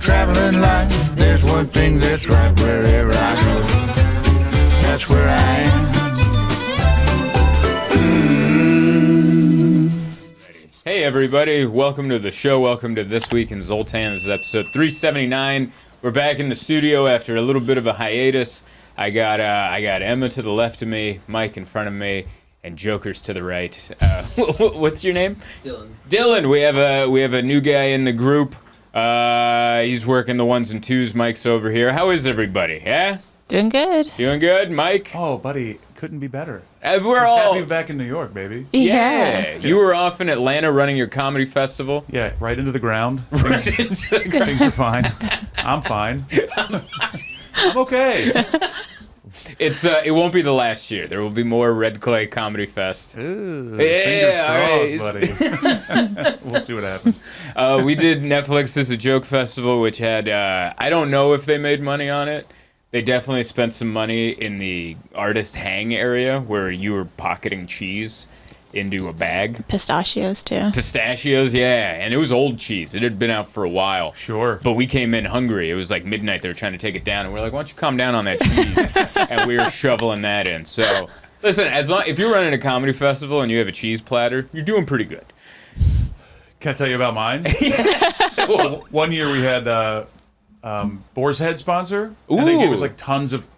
traveling light, there's one thing that's right wherever I go. That's where I am. Hey everybody, welcome to the show. Welcome to This Week in Zoltan. This is episode 379. We're back in the studio after a little bit of a hiatus. I got Emma to the left of me, Mike in front of me, and Joker's to the right. What's your name? Dylan. We have a new guy in the group. He's working the ones and twos. Mike's over here. How is everybody? Yeah? Doing good. Doing good, Mike? Oh, buddy, couldn't be better. We're all happy to be back in New York, baby. Yeah. You were off in Atlanta running your comedy festival. Yeah, right into the ground. Right into the ground. Things are fine. I'm fine. I'm okay. It won't be the last year. There will be more Red Clay Comedy Fest. Ooh, Yeah, fingers crossed, buddy. We'll see what happens. We did Netflix as a joke festival, which had I don't know if they made money on it. They definitely spent some money in the artist hang area where you were pocketing cheese into a bag. Pistachios, too. Pistachios, yeah. And it was old cheese. It had been out for a while. Sure. But we came in hungry. It was like midnight. They were trying to take it down. And we're like, why don't you calm down on that cheese? And we were shoveling that in. So, listen, if you're running a comedy festival and you have a cheese platter, you're doing pretty good. Can I tell you about mine? Yes. So one year we had Boar's Head sponsor. And they gave us like tons of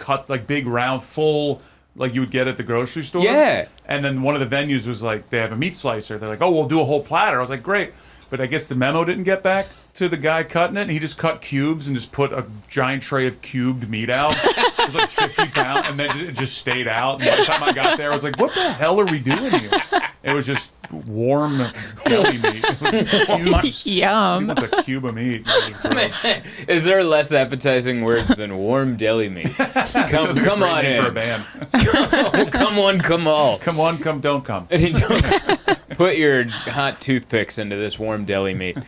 big round, full, like you would get at the grocery store. Yeah. And then one of the venues was like, they have a meat slicer. They're like, oh, we'll do a whole platter. I was like, great. But I guess the memo didn't get back to the guy cutting it. He just cut cubes and just put a giant tray of cubed meat out. It was like 50 pounds. And then it just stayed out. And by the time I got there, I was like, what the hell are we doing here? It was just warm deli meat. Cubes. Yum. What's a cube of meat? Is there less appetizing words than warm deli meat? Come on in. For a band. Come on, come all. Come on, come, don't come. Put your hot toothpicks into this warm deli meat.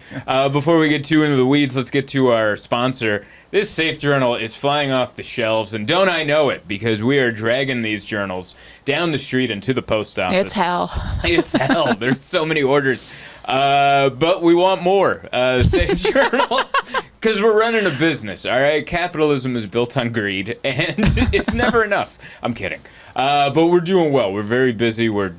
Before we get too into the weeds, let's get to our sponsor. This Safe Journal is flying off the shelves, and don't I know it, because we are dragging these journals down the street and to the post office. It's hell. It's hell. There's so many orders. But we want more. Safe Journal, because we're running a business, all right? Capitalism is built on greed, and it's never enough. I'm kidding. But we're doing well. We're very busy. We're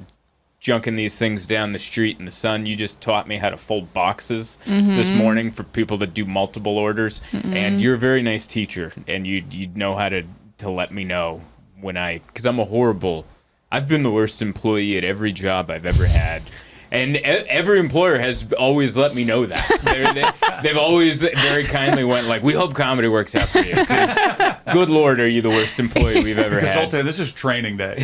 junking these things down the street in the sun. You just taught me how to fold boxes this morning for people that do multiple orders. And you're a very nice teacher, and you know how to let me know when because I'm I've been the worst employee at every job I've ever had. And every employer has always let me know that. They've always very kindly went like, we hope comedy works out for you. 'Cause, good Lord, are you the worst employee we've ever had. Zoltan, this is training day.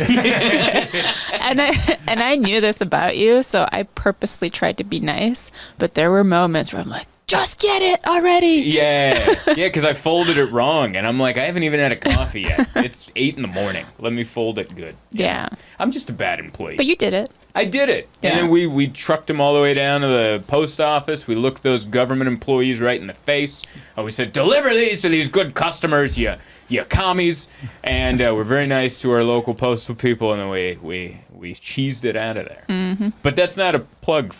And I knew this about you, so I purposely tried to be nice. But there were moments where I'm like, just get it already. Yeah, because I folded it wrong. And I'm like, I haven't even had a coffee yet. It's 8 a.m. Let me fold it good. Yeah. I'm just a bad employee. But you did it. I did it. Yeah. And then we trucked them all the way down to the post office. We looked those government employees right in the face. And we said, deliver these to these good customers, you commies. And we're very nice to our local postal people. And then we cheesed it out of there. Mm-hmm. But that's not a plug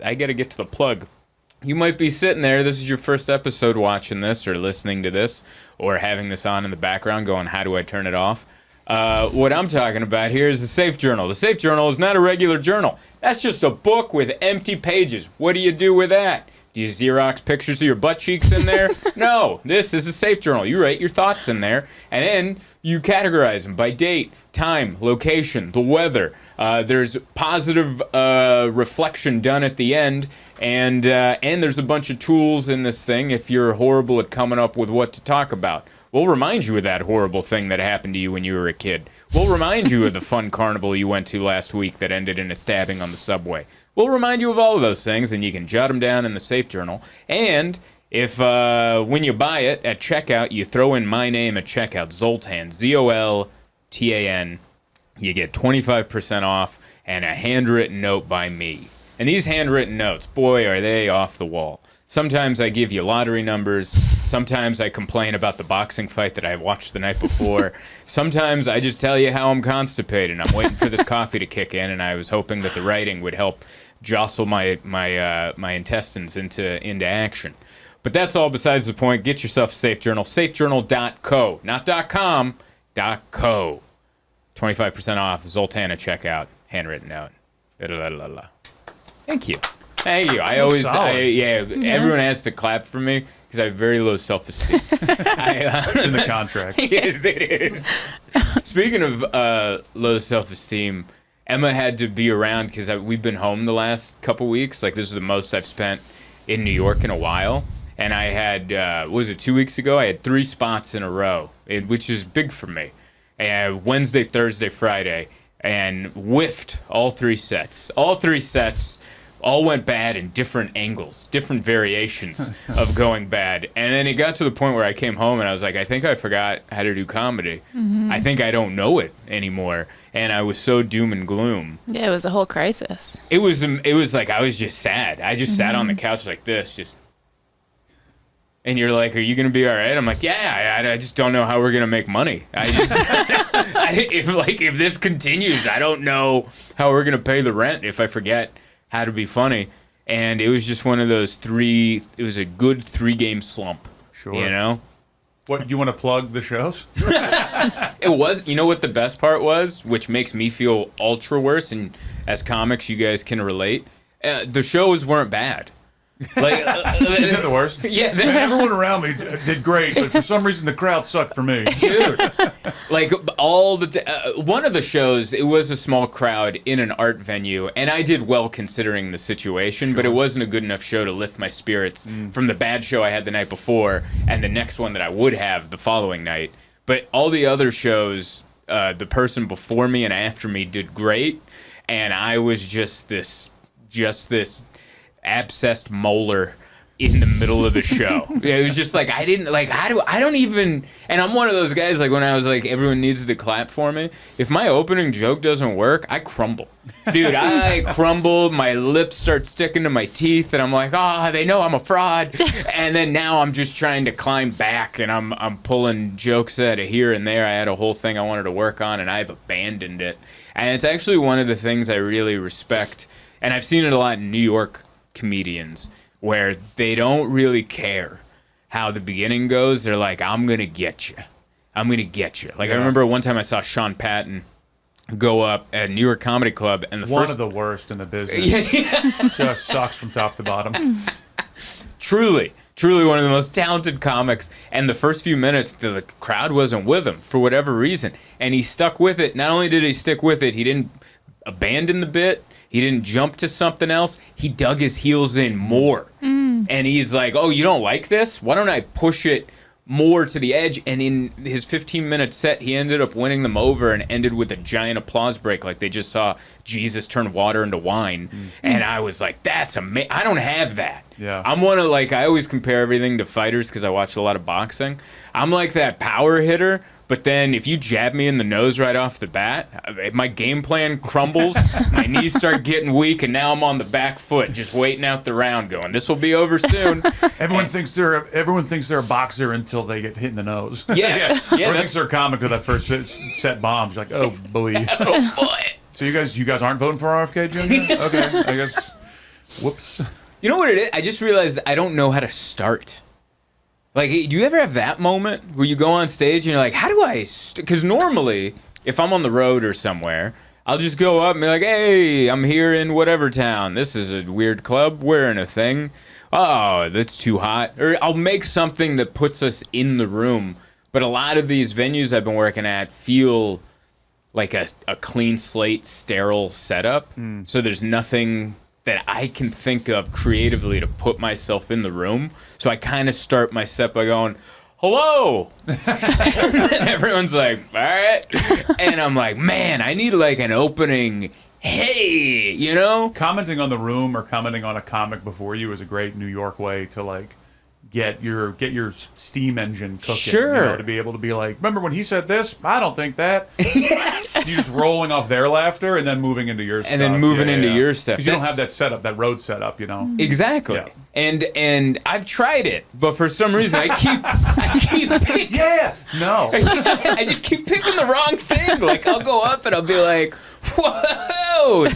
I got to get to the plug. You might be sitting there, this is your first episode watching this or listening to this or having this on in the background going, how do I turn it off? What I'm talking about here is the Safe Journal. The Safe Journal is not a regular journal. That's just a book with empty pages. What do you do with that? Do you Xerox pictures of your butt cheeks in there? No, this is a Safe Journal. You write your thoughts in there, and then you categorize them by date, time, location, the weather. There's positive reflection done at the end, and there's a bunch of tools in this thing if you're horrible at coming up with what to talk about. We'll remind you of that horrible thing that happened to you when you were a kid. We'll remind you of the fun carnival you went to last week that ended in a stabbing on the subway. We'll remind you of all of those things, and you can jot them down in the Safe Journal. And if when you buy it at checkout, you throw in my name at checkout, Zoltan, Zoltan, you get 25% off and a handwritten note by me. And these handwritten notes, boy, are they off the wall. Sometimes I give you lottery numbers. Sometimes I complain about the boxing fight that I watched the night before. Sometimes I just tell you how I'm constipated. I'm waiting for this coffee to kick in, and I was hoping that the writing would help jostle my intestines into action. But that's all besides the point. Get yourself a Safe Journal. Safejournal.co. Not .com, .co. 25% off. Zoltan at checkout. Handwritten note. Thank you. Thank you. Everyone has to clap for me because I have very low self-esteem. It's in the contract. Yes, it is. Speaking of low self-esteem, Emma had to be around because we've been home the last couple weeks. Like, this is the most I've spent in New York in a while. And I had, what was it, 2 weeks ago? I had 3 spots in a row, which is big for me. Wednesday, Thursday, Friday, and whiffed all 3 sets. All 3 sets all went bad in different angles, different variations of going bad. And then it got to the point where I came home and I was like, I think I forgot how to do comedy. I think I don't know it anymore. And I was so doom and gloom. Yeah, it was a whole crisis. It was like I was just sad. I just sat on the couch like this, just. And you're like, are you going to be all right? I'm like, yeah, I just don't know how we're going to make money. I just, if this continues, I don't know how we're going to pay the rent if I forget how to be funny. And it was just one of those it was a good 3-game slump. Sure. You know? What, do you want to plug the shows? It was, you know what the best part was, which makes me feel ultra worse, and as comics, you guys can relate. The shows weren't bad. Like, They're the worst. Yeah, Everyone around me did great, but for some reason the crowd sucked for me. dude. Like one of the shows, it was a small crowd in an art venue, and I did well considering the situation, but it wasn't a good enough show to lift my spirits from the bad show I had the night before and the next one that I would have the following night. But all the other shows, the person before me and after me did great, and I was just this abscessed molar in the middle of the show. It was just like, I don't even, and I'm one of those guys, like when I was like, everyone needs to clap for me. If my opening joke doesn't work, I crumble. Dude, I crumble, my lips start sticking to my teeth, and I'm like, they know I'm a fraud. And then now I'm just trying to climb back, and I'm pulling jokes out of here and there. I had a whole thing I wanted to work on, and I've abandoned it. And it's actually one of the things I really respect, and I've seen it a lot in New York comedians, where they don't really care how the beginning goes. They're like, I'm gonna get you. Like, I remember one time I saw Sean Patton go up at New York Comedy Club, and One of the worst in the business. Just sucks from top to bottom. Truly one of the most talented comics, and the first few minutes the crowd wasn't with him for whatever reason, and he stuck with it. Not only did he stick with it, he didn't abandon the bit. He didn't jump to something else. He dug his heels in more. And he's like, oh, you don't like this? Why don't I push it more to the edge? And in his 15-minute set, he ended up winning them over and ended with a giant applause break, like they just saw Jesus turn water into wine. And I was like, that's amazing. I don't have that. Yeah. I'm one of, like, I always compare everything to fighters because I watch a lot of boxing. I'm like that power hitter. But then if you jab me in the nose right off the bat, my game plan crumbles, my knees start getting weak, and now I'm on the back foot just waiting out the round going, this will be over soon. Everyone thinks they're a boxer until they get hit in the nose. Yes. Yeah, Everyone thinks they're a comic till that first set bombs. You're like, oh, boy. Oh, boy. So you guys aren't voting for RFK Jr.? Okay, I guess. Whoops. You know what it is? I just realized I don't know how to start. Like, do you ever have that moment where you go on stage and you're like, how do I because normally, if I'm on the road or somewhere, I'll just go up and be like, hey, I'm here in whatever town. This is a weird club. Wearing a thing. Oh, that's too hot. Or I'll make something that puts us in the room. But a lot of these venues I've been working at feel like a clean slate, sterile setup. So there's nothing that I can think of creatively to put myself in the room. So I kind of start my set by going, hello. And then everyone's like, all right. And I'm like, man, I need like an opening, hey, you know? Commenting on the room or commenting on a comic before you is a great New York way to like get your steam engine cooking. Sure. You know, to be able to be like, remember when he said this? I don't think that. Yes. You just rolling off their laughter and then moving into your stuff. And then moving into your stuff. Because you don't have that setup, that road setup, you know? Exactly. Yeah. And I've tried it, but for some reason I keep picking. Yeah. No. I just keep picking the wrong thing. Like, I'll go up and I'll be like, whoa,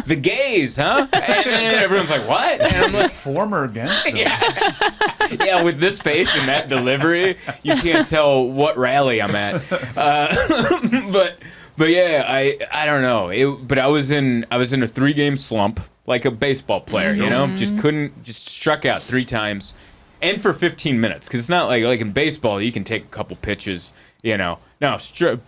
the gays, huh? And then everyone's like, what? And I'm like, Former against them. yeah. Yeah, with this face and that delivery, you can't tell what rally I'm at. But yeah, I don't know. But I was in a 3-game slump, like a baseball player, you know, just struck out 3 times, and for 15 minutes, because it's not like in baseball you can take a couple pitches, you know. No,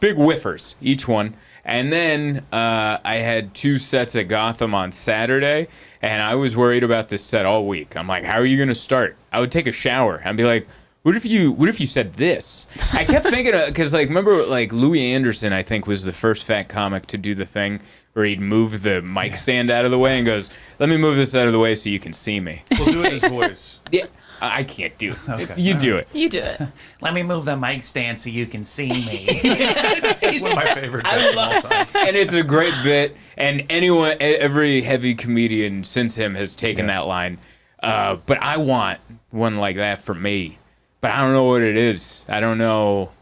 big whiffers each one. And then I had 2 sets at Gotham on Saturday, and I was worried about this set all week. I'm like, how are you going to start? I would take a shower. I'd be like, what if you said this? I kept thinking, because like, remember like Louis Anderson, I think, was the first fat comic to do the thing where he'd move the mic stand out of the way and goes, let me move this out of the way so you can see me. We'll do it in his voice. Yeah. I can't do it. Okay. You do it. You do it. Let me move the mic stand so you can see me. It's one of my favorite bits of all time. And it's a great bit. And every heavy comedian since him has taken that line. But I want one like that for me. But I don't know what it is. I don't know.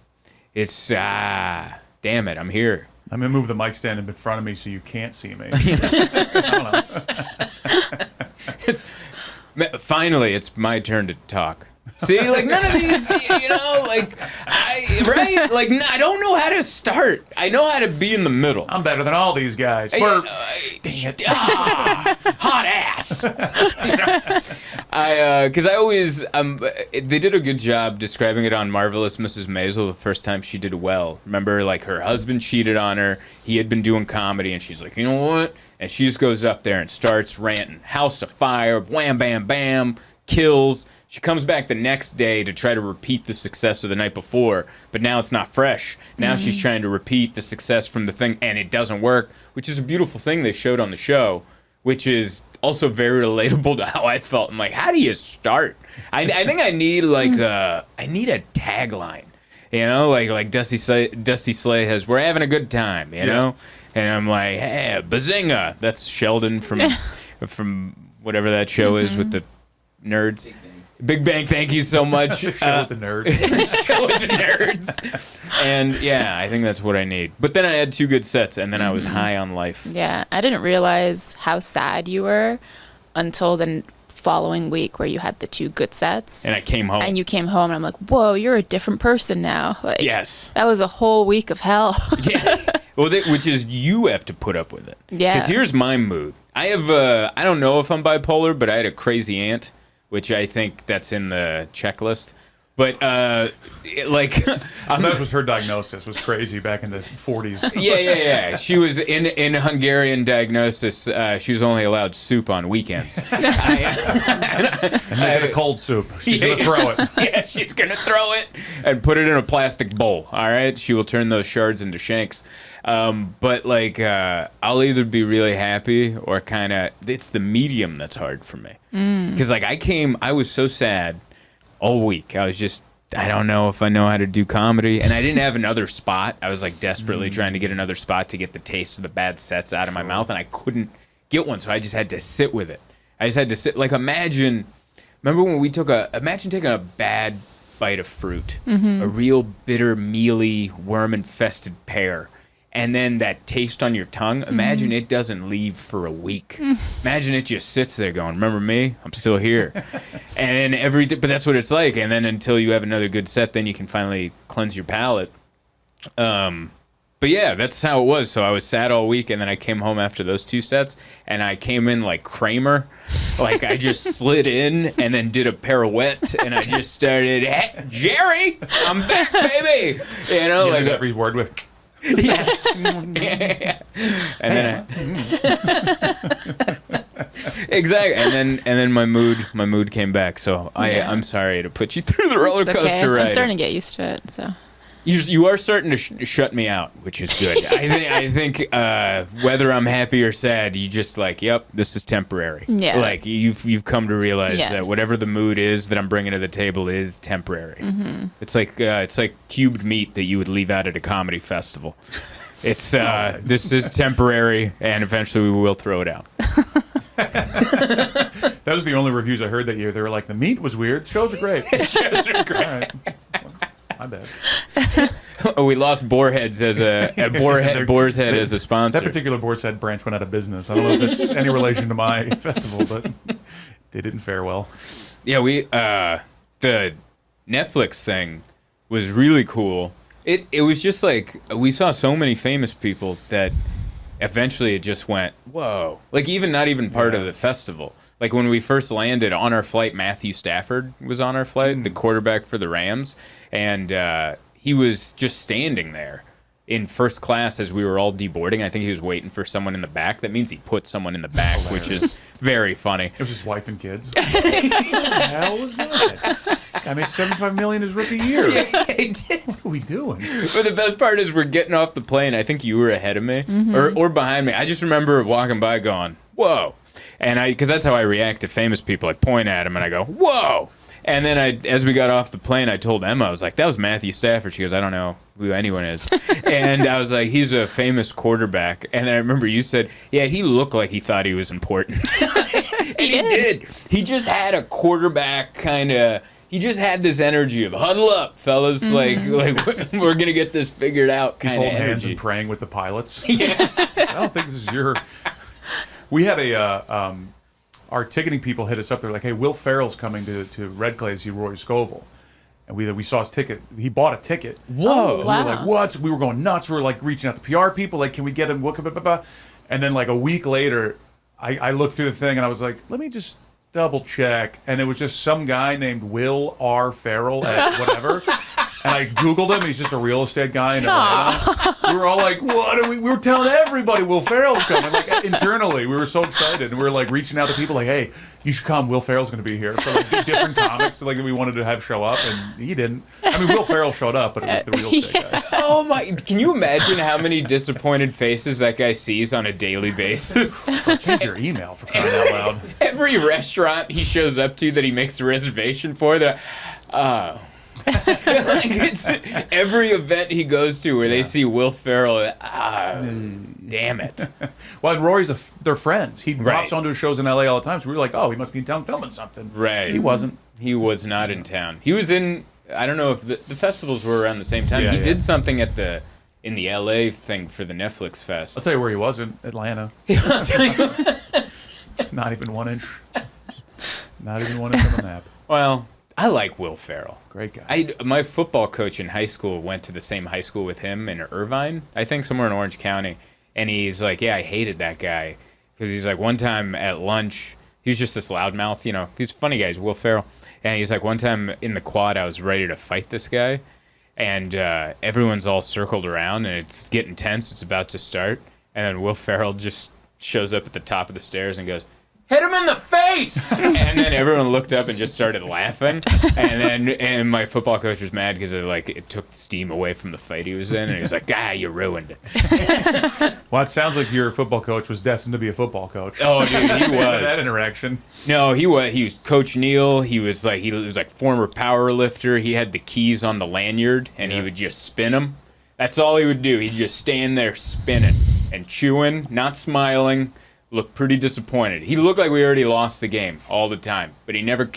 It's, damn it, I'm here. Let me move the mic stand in front of me so you can't see me. I don't know. Finally, it's my turn to talk. See, like none of these, you know, like I don't know how to start. I know how to be in the middle. I'm better than all these guys. Dang it. Hot ass. Because I always, they did a good job describing it on Marvelous Mrs. Maisel the first time she did well. Remember, like her husband cheated on her. He had been doing comedy, and she's like, you know what? And she just goes up there and starts ranting. House of fire, wham, bam, bam, kills. She comes back the next day to try to repeat the success of the night before, but now it's not fresh. Now she's trying to repeat the success from the thing, and it doesn't work, which is a beautiful thing they showed on the show, which is also very relatable to how I felt. I'm like, how do you start? I think I need like a tagline, you know, like Dusty Slay has, we're having a good time, you know? And I'm like, hey, bazinga. That's Sheldon from whatever that show is with the nerds. Big Bang, thank you so much. Show with the nerds. Show with the nerds. And yeah, I think that's what I need. But then I had 2 good sets, and then I was high on life. Yeah, I didn't realize how sad you were until the following week where you had the 2 good sets. And I came home. And you came home, and I'm like, whoa, you're a different person now. Like, yes. That was a whole week of hell. Yeah. Well, which is you have to put up with it. Yeah. Because here's my mood. I have, I don't know if I'm bipolar, but I had a crazy aunt, which I think that's in the checklist. But, that was her diagnosis, was crazy back in the 40s. Yeah. She was in Hungarian diagnosis. She was only allowed soup on weekends. And they had a cold soup. She's going to throw it. Yeah, she's going to throw it and put it in a plastic bowl. All right? She will turn those shards into shanks. But like, I'll either be really happy or kind of, it's the medium that's hard for me. Because like I was so sad all week. I was just, I don't know if I know how to do comedy. And I didn't have another spot. I was like desperately trying to get another spot to get the taste of the bad sets out of my mouth. And I couldn't get one. So I just had to sit with it. I just had to sit, like remember when we imagine taking a bad bite of fruit, a real bitter, mealy, worm-infested pear. And then that taste on your tongue, imagine it doesn't leave for a week. Imagine it just sits there going, remember me? I'm still here. And then but that's what it's like. And then until you have another good set, then you can finally cleanse your palate. But yeah, that's how it was. So I was sad all week, and then I came home after those 2 sets, and I came in like Kramer. Like I just slid in and then did a pirouette, and I just started, hey, Jerry, I'm back, baby. You know, like every word with... Yeah. And then exactly. And then my mood came back. So I'm sorry to put you through the roller coaster ride. I'm starting to get used to it. So you are starting to shut me out, which is good. I think whether I'm happy or sad, you just like, yep, this is temporary. Yeah. Like you've come to realize that whatever the mood is that I'm bringing to the table is temporary. It's like cubed meat that you would leave out at a comedy festival. It's this is temporary, and eventually we will throw it out. That was the only reviews I heard that year. They were like, the meat was weird. Shows are great. Shows are great. All right. My bad. We lost Boarheads as Boar's Head as a sponsor. That particular Boar's Head branch went out of business. I don't know if it's any relation to my festival, but they didn't fare well. Yeah, the Netflix thing was really cool. It was just like we saw so many famous people that eventually it just went, whoa. Like even not even part of the festival. Like when we first landed on our flight, Matthew Stafford was on our flight, the quarterback for the Rams, and he was just standing there in first class as we were all deboarding. I think he was waiting for someone in the back. That means he put someone in the back, which is very funny. It was his wife and kids. What the hell was that? This guy made $75 million his rookie year. Yeah, he did. What are we doing? But the best part is we're getting off the plane. I think you were ahead of me or behind me. I just remember walking by going, whoa. And because that's how I react to famous people. I point at him and I go, whoa. And then as we got off the plane, I told Emma, I was like, that was Matthew Stafford. She goes, I don't know who anyone is. And I was like, he's a famous quarterback. And I remember you said, yeah, he looked like he thought he was important. And he did. He just had a quarterback kind of, he just had this energy of huddle up, fellas. Like we're going to get this figured out kind He's of holding hands energy. and praying with the pilots. Yeah. I don't think this is your... We had our ticketing people hit us up. They're like, hey, Will Ferrell's coming to Red Clay to see Rory Scovel. And we saw his ticket. He bought a ticket. Whoa. And we were like, what? So we were going nuts. We were like reaching out to PR people. Like, can we get him? And then like a week later, I looked through the thing and I was like, let me just double check. And it was just some guy named Will R. Ferrell at whatever. And I Googled him. He's just a real estate guy in Atlanta. We were all like, what are we? We were telling everybody Will Ferrell's coming. Like internally, we were so excited. And we were like reaching out to people like, hey, you should come. Will Ferrell's going to be here. For like different comics like we wanted to have show up. And he didn't. I mean, Will Ferrell showed up, but it was the real estate guy. Oh my, can you imagine how many disappointed faces that guy sees on a daily basis? Change your email for crying out loud. Every restaurant he shows up to that he makes a reservation for, like it's every event he goes to where they see Will Ferrell. Damn it! Well, and Rory's they're friends. He Right. pops onto his shows in LA all the time. So we were like, oh, he must be in town filming something. Right. He wasn't. He was not in town. He was in. I don't know if the festivals were around the same time. Yeah, he yeah. did something in the LA thing for the Netflix fest. I'll tell you where he was in Atlanta. Not even 1 inch. Not even 1 inch on the map. Well, I like Will Ferrell. Great guy. My football coach in high school went to the same high school with him in Irvine, I think somewhere in Orange County. And he's like, yeah, I hated that guy. Because he's like, one time at lunch, he was just this loudmouth, he's a funny guy, he's Will Ferrell. And he's like, one time in the quad, I was ready to fight this guy. And everyone's all circled around, and it's getting tense. It's about to start. And then Will Ferrell just shows up at the top of the stairs and goes, hit him in the face! And then everyone looked up and just started laughing. And my football coach was mad because it took steam away from the fight he was in. And he was like, you ruined it. Well, it sounds like your football coach was destined to be a football coach. Oh, dude, he was. That interaction. No, he was Coach Neal. He was like former power lifter. He had the keys on the lanyard, and he would just spin them. That's all he would do. He'd just stand there spinning and chewing, not smiling. Looked pretty disappointed. He looked like we already lost the game all the time, but he never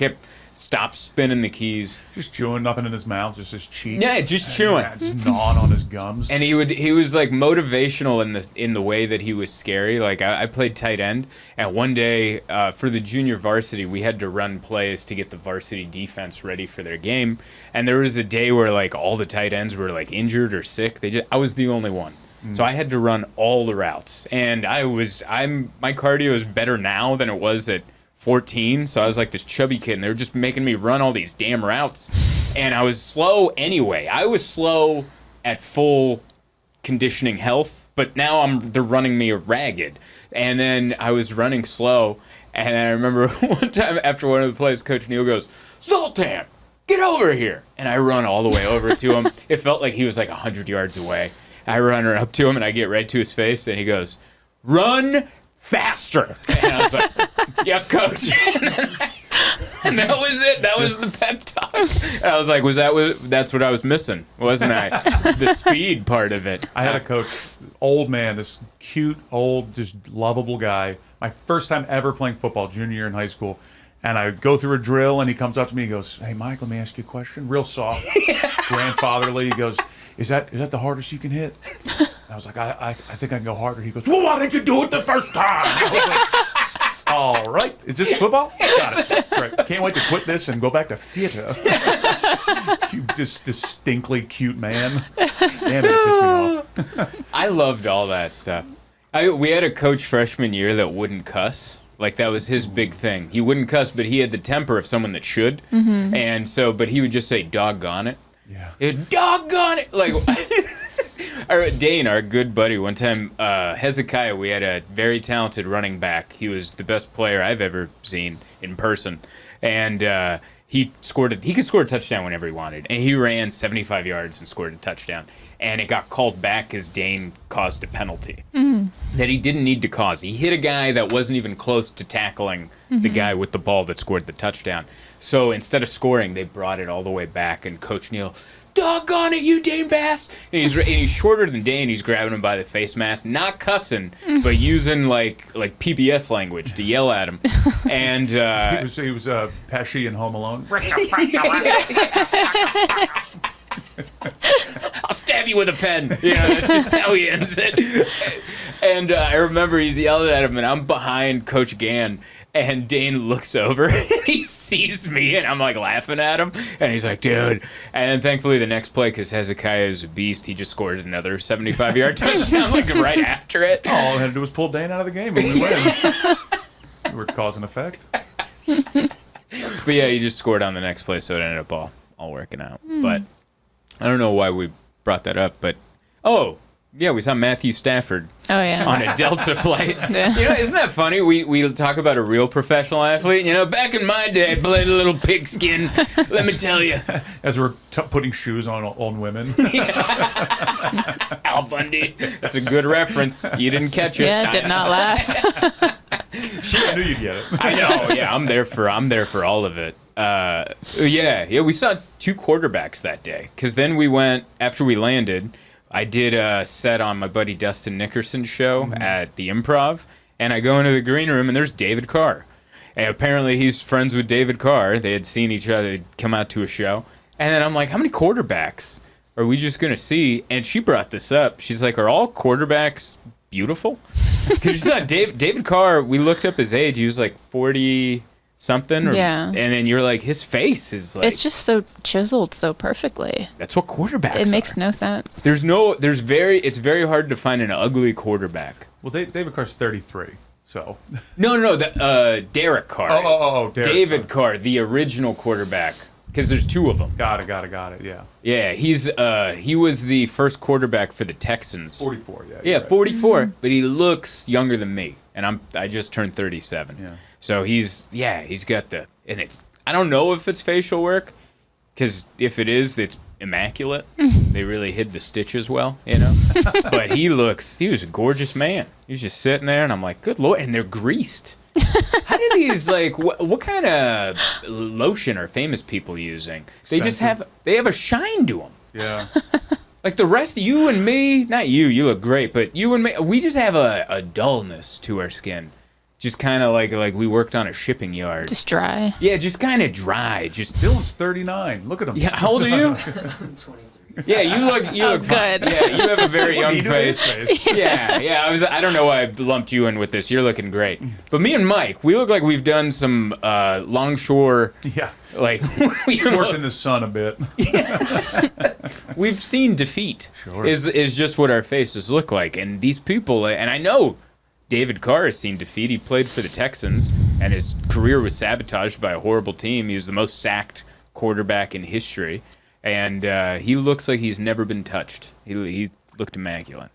stopped spinning the keys. Just chewing, nothing in his mouth, just his cheek. Yeah, just chewing. Yeah, just gnawing on his gums. And he was like motivational in the way that he was scary. Like I played tight end, and one day for the junior varsity, we had to run plays to get the varsity defense ready for their game. And there was a day where like all the tight ends were like injured or sick. I was the only one. So I had to run all the routes, and my cardio is better now than it was at 14. So I was like this chubby kid, and they were just making me run all these damn routes, and I was slow anyway. I was slow at full conditioning health, but now they're running me ragged, and then I was running slow, and I remember one time after one of the plays, Coach Neal goes, "Zoltan, get over here," and I run all the way over to him. It felt like he was like 100 yards away. I run up to him, and I get right to his face, and he goes, "Run faster." And I was like, "Yes, coach." And that was it. That was the pep talk. And I was like, that's what I was missing, wasn't I? The speed part of it. I had a coach, old man, this cute, old, just lovable guy. My first time ever playing football, junior year in high school. And I go through a drill, and he comes up to me and goes, "Hey, Mike, let me ask you a question." Real soft, grandfatherly. He goes, Is that the hardest you can hit? And I was like, I think I can go harder. He goes, "Well, why didn't you do it the first time?" I All right. Is this football? Got it. That's right. Can't wait to quit this and go back to theater. You just distinctly cute man. Damn it, pissed me off. I loved all that stuff. We had a coach freshman year that wouldn't cuss. Like, that was his big thing. He wouldn't cuss, but he had the temper of someone that should. And so, but he would just say, doggone it. Yeah. Doggone it! Like, Dane, our good buddy, one time, Hezekiah, we had a very talented running back. He was the best player I've ever seen in person. And he could score a touchdown whenever he wanted. And he ran 75 yards and scored a touchdown. And it got called back because Dane caused a penalty that he didn't need to cause. He hit a guy that wasn't even close to tackling the guy with the ball that scored the touchdown. So instead of scoring, they brought it all the way back. And Coach Neal, doggone it, you Dane Bass! And he's shorter than Dane. He's grabbing him by the face mask, not cussing, but using like PBS language to yell at him. And he was Pesci in Home Alone. I'll stab you with a pen. Yeah, that's just how he ends it. And I remember he's yelling at him, and I'm behind Coach Gann, and Dane looks over, and he sees me, and I'm like laughing at him, and he's like, dude. And thankfully the next play, because Hezekiah is a beast, he just scored another 75-yard touchdown like right after it. All I had to do was pull Dane out of the game, and we win. We were cause and effect. But yeah, he just scored on the next play, so it ended up all working out. But I don't know why we brought that up, but we saw Matthew Stafford on a Delta flight. Yeah. You know, isn't that funny? We talk about a real professional athlete. You know, back in my day, I played a little pigskin. Let me tell you. As we're putting shoes on women. Al Bundy. That's a good reference. You didn't catch it. Yeah, did not laugh. I knew you'd get it. I know. Yeah, I'm there for all of it. We saw two quarterbacks that day, because then we went, after we landed, I did a set on my buddy Dustin Nickerson's show at the Improv, and I go into the green room, and there's David Carr. And apparently he's friends with David Carr. They had seen each other come out to a show. And then I'm like, how many quarterbacks are we just going to see? And she brought this up. She's like, are all quarterbacks beautiful? Because you saw David Carr, we looked up his age. He was like 40... something, Yeah. And then you're like, his face is like, It's just so chiseled so perfectly. that's what quarterbacks It makes are. no sense. It's very hard to find an ugly quarterback. Well, David Carr's 33, so. No, Derek Carr. Oh, Derek David Carr, the original quarterback, because there's two of them. Got it, yeah. Yeah, he was the first quarterback for the Texans. 44, yeah. Yeah, you're right. 44, but he looks younger than me, and I just turned 37. Yeah. So he's got I don't know if it's facial work, because if it is, it's immaculate. They really hid the stitches well, you know. But he was a gorgeous man. He was just sitting there, and I'm like, good Lord, and they're greased. How do these, like, what kind of lotion are famous people using? They have a shine to them. Yeah. Like the rest of you and me, not you look great, but you and me, we just have a dullness to our skin. Just kind of like we worked on a shipping yard. Just dry. Yeah, just kind of dry. Just Dylan's 39. Look at him. Yeah, how old are you? I'm 23. Yeah, you look fine. good. Yeah, you have a very young You do his face. face. Yeah. I don't know why I lumped you in with this. You're looking great. But me and Mike, we look like we've done some longshore. Yeah. Like we Worked in the sun a bit. we've seen defeat. Sure. Is just what our faces look like, and these people, and I know David Carr has seen defeat. He played for the Texans, and his career was sabotaged by a horrible team. He was the most sacked quarterback in history, and he looks like he's never been touched. He looked immaculate.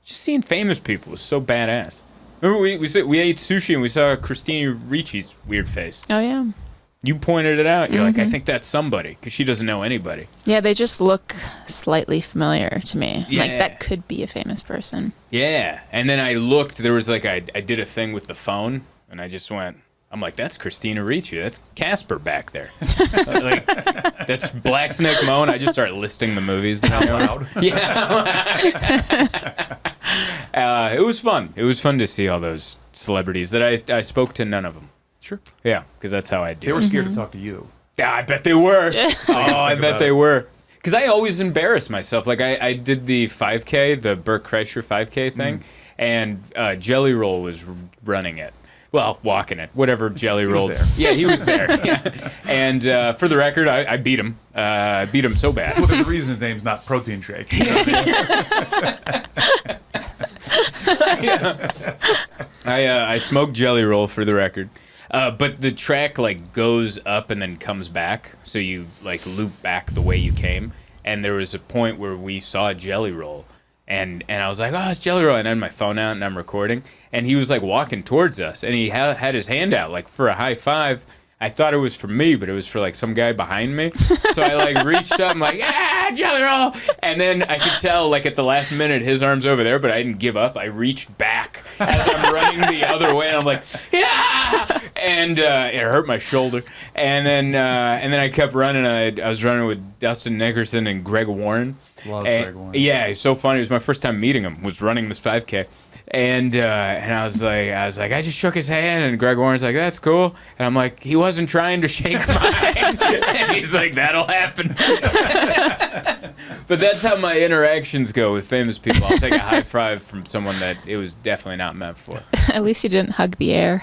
Just seeing famous people was so badass. Remember, we ate sushi, and we saw Christina Ricci's weird face. Oh, yeah. You pointed it out. You're like, I think that's somebody, because she doesn't know anybody. Yeah, they just look slightly familiar to me. Yeah. Like, that could be a famous person. Yeah, and then I looked. There was like I did a thing with the phone, and I just went. I'm like, that's Christina Ricci. That's Casper back there. Like, that's Black Snake Moan. I just start listing the movies that I know. Loud. Yeah. It was fun. It was fun to see all those celebrities that I spoke to none of them. Sure. Yeah, because that's how I do. They were scared to talk to you. Yeah, I bet they were. I bet about they it. were. Because I always embarrass myself. Like, I did the 5K, the Burt Kreischer 5K thing, and Jelly Roll was running it. Well, walking it, whatever Jelly Roll. there. Yeah, he was there. Yeah. And for the record, I beat him. I beat him so bad. Well, there's a reason his name's not Protein Shake. You know what I mean? I smoked Jelly Roll for the record. But the track like goes up and then comes back, so you like loop back the way you came. And there was a point where we saw Jelly Roll, and I was like, oh, it's Jelly Roll, and I had my phone out and I'm recording, and he was like walking towards us, and he had his hand out like for a high five. I thought it was for me, but it was for like some guy behind me. So I like reached up, I'm like, yeah, Jelly Roll. And then I could tell like at the last minute his arm's over there, but I didn't give up. I reached back as I'm running the other way, and I'm like, yeah. And it hurt my shoulder. And then I kept running. I was running with Dustin Nickerson and Greg Warren. Love Greg Warren. Yeah, he's so funny. It was my first time meeting him. Was running this 5K. And I was like, I just shook his hand, and Greg Warren's like, that's cool. And I'm like, he wasn't trying to shake mine. And he's like, that'll happen. But that's how my interactions go with famous people. I'll take a high five from someone that it was definitely not meant for. At least you didn't hug the air.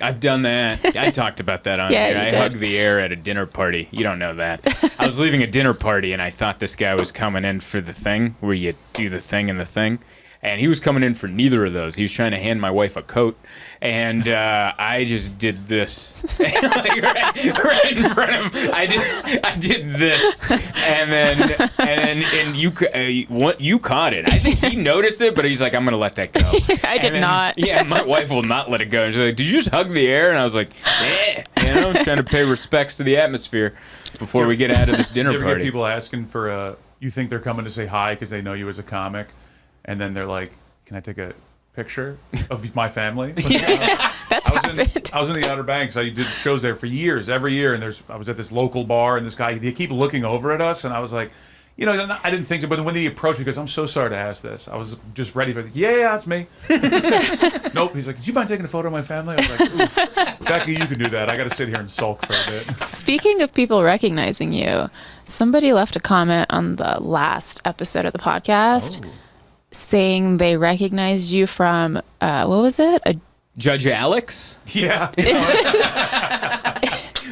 I've done that. I talked about that on Yeah, here. you I did. hugged the air at a dinner party. You don't know that. I was leaving a dinner party, and I thought this guy was coming in for the thing, where you do the thing and the thing. And he was coming in for neither of those. He was trying to hand my wife a coat, and I just did this, like, right in front of him. I did this, and you caught it. I think he noticed it, but he's like, I'm gonna let that go. I did not. Yeah, my wife will not let it go. And she's like, did you just hug the air? And I was like, yeah, trying to pay respects to the atmosphere before we get out of this dinner You ever get party. people asking for you think they're coming to say hi because they know you as a comic, and then they're like, can I take a picture of my family? That's happened. I was in the Outer Banks. I did shows there for years, every year, and I was at this local bar, and this guy, they keep looking over at us, and I was like, I didn't think so, but when he approached me, because I'm so sorry to ask this, I was just ready for it. Yeah, it's me. Nope. He's like, do you mind taking a photo of my family? I was like, oof. Becky, you can do that. I got to sit here and sulk for a bit. Speaking of people recognizing you, somebody left a comment on the last episode of the podcast saying they recognized you from, what was it? Judge Alex? Yeah.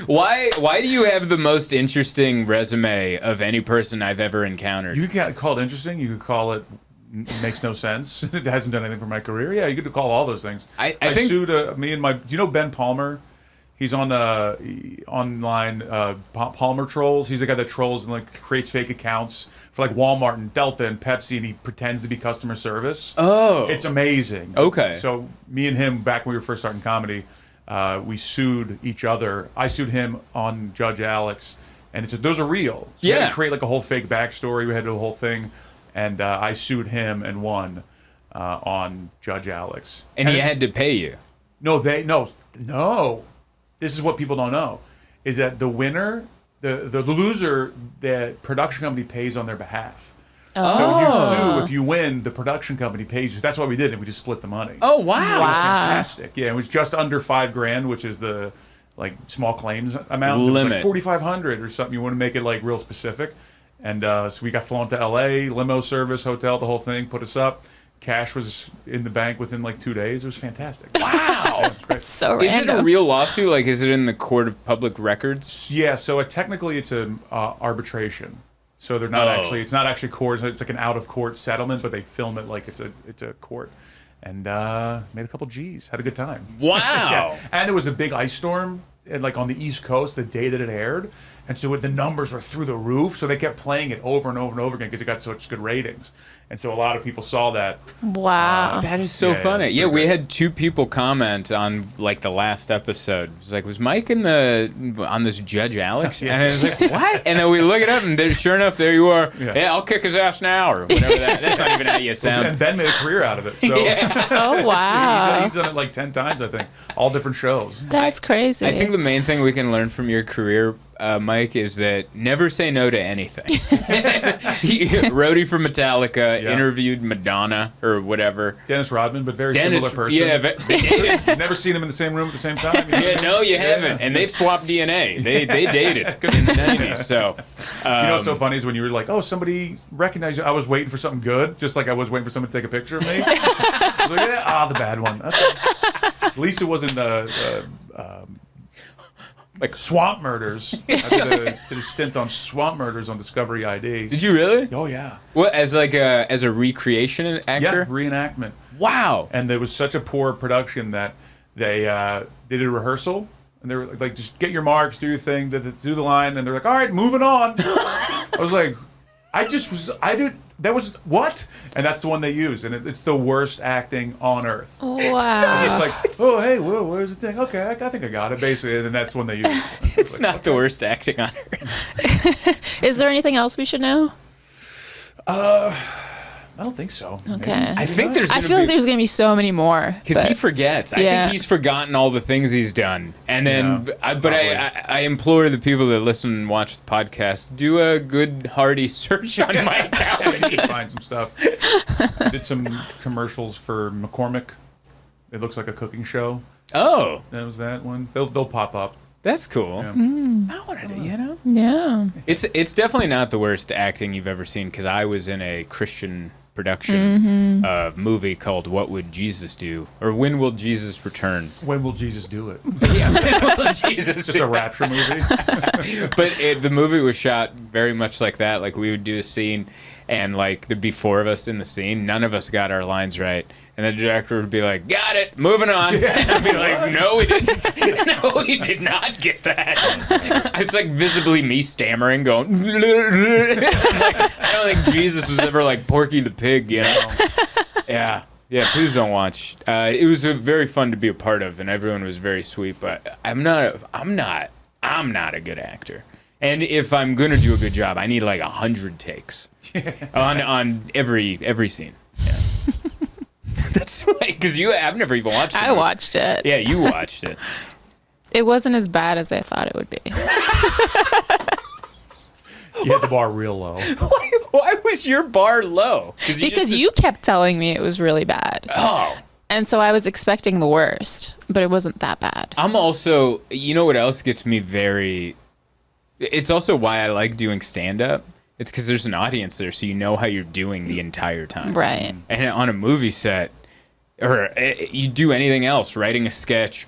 Why do you have the most interesting resume of any person I've ever encountered? You can call it interesting. You could call it makes no sense. It hasn't done anything for my career. Yeah, you could call all those things. I think sued me and my. Do you know Ben Palmer? He's on online Palmer trolls. He's the guy that trolls and like creates fake accounts for like Walmart and Delta and Pepsi, and he pretends to be customer service. Oh, It's amazing. Okay. So me and him, back when we were first starting comedy, we sued each other. I sued him on Judge Alex, and those are real. So we had to create like a whole fake backstory. We had to do a whole thing, and I sued him and won on Judge Alex. and he had to pay you. No. This is what people don't know, is that the winner, the loser, the production company pays on their behalf. So if you win, the production company pays you. That's why we did it. We just split the money. Oh, wow. It was fantastic. Yeah, it was just under $5,000, which is the like small claims amount. It was like 4,500 or something. You want to make it like real specific. And so we got flown to LA, limo service, hotel, the whole thing, put us up. Cash was in the bank within like 2 days. It was fantastic. Wow. Yeah, it was great. So Is it random. a real lawsuit? Like, is it in the court of public records? Yeah, so technically it's an arbitration. So they're not actually. It's not actually court. It's like an out of court settlement, but they film it like it's a court. And made a couple G's. Had a good time. Wow. Yeah. And there was a big ice storm, like on the East Coast, the day that it aired. And so the numbers were through the roof. So they kept playing it over and over and over again because it got such good ratings. And so a lot of people saw that. Wow. That is so Yeah, funny. it's Yeah, pretty we great. had 2 people comment on like the last episode. It was like, was Mike on this Judge Alex? Yeah. And I was like, what? And then we look it up, and sure enough, there you are. Yeah. I'll kick his ass now, or whatever. That's not even how you And sound. Ben made a career out of it. So Oh, wow. he's done it like 10 times, I think. All different shows. That's crazy. I think the main thing we can learn from your career, Mike, is that never say no to anything. Roadie for Metallica, Yeah. interviewed Madonna or whatever. Dennis Rodman, but very Dennis, similar person. yeah, they dated. Never seen them in the same room at the same time. Yeah, no, you haven't. And they've swapped DNA. They dated in the 90s. So, You know what's so funny is when you were like, oh, somebody recognized you. I was waiting for something good, just like I was waiting for someone to take a picture of me. I was like, the bad one. Okay. At least it wasn't Like Swamp Murders. I did a stint on Swamp Murders on Discovery ID. Did you really? Oh yeah. What, as a recreation actor? Yeah, reenactment. Wow. And there was such a poor production that they did a rehearsal, and they were like, just get your marks, do your thing, do the line, and they're like, all right, moving on. I was like, that was what? And that's the one they used, and it's the worst acting on earth. Wow. It's like, oh hey, whoa, where's the thing? Okay, I think I got it basically, and that's when they used. It's like, not okay. the worst acting on earth. Is there anything else we should know? I don't think so. Okay. I think there's. I feel like there's gonna be so many more. Because he but- forgets. I Yeah. think he's forgotten all the things he's done. And then, Yeah, I implore the people that listen and watch the podcast, do a good, hearty search on my You account. can find some stuff. I did some commercials for McCormick. It looks like a cooking show. Oh, That was that one. They'll pop up. that's cool. Yeah. I wanted to, you know. Yeah. It's definitely not the worst acting you've ever seen, because I was in a Christian production movie called What Would Jesus Do? Or When Will Jesus Return? When will Jesus do it? Yeah, When Will Jesus It's just a rapture movie. But the movie was shot very much like that. Like, we would do a scene, and like there'd be 4 of us in the scene. None of us got our lines right, and the director would be like, "Got it, moving on." And I'd be like, "No, we didn't. No, we did not get that." It's like visibly me stammering, going. I'm like, I don't think Jesus was ever like Porky the Pig, you know? Yeah. Yeah, please don't watch. It was very fun to be a part of, and everyone was very sweet. But I'm not a good actor. And if I'm gonna do a good job, I need like 100 takes on every scene. Yeah. That's right, because I've never even watched it. I watched it. Yeah, you watched it. It wasn't as bad as I thought it would be. You hit the bar real low. Why was your bar low? Because you kept telling me it was really bad. Oh. And so I was expecting the worst, but it wasn't that bad. I'm also, you know what else gets me very... It's also why I like doing stand-up. It's because there's an audience there, so you know how you're doing the entire time. Right. And on a movie set, or you do anything else, writing a sketch,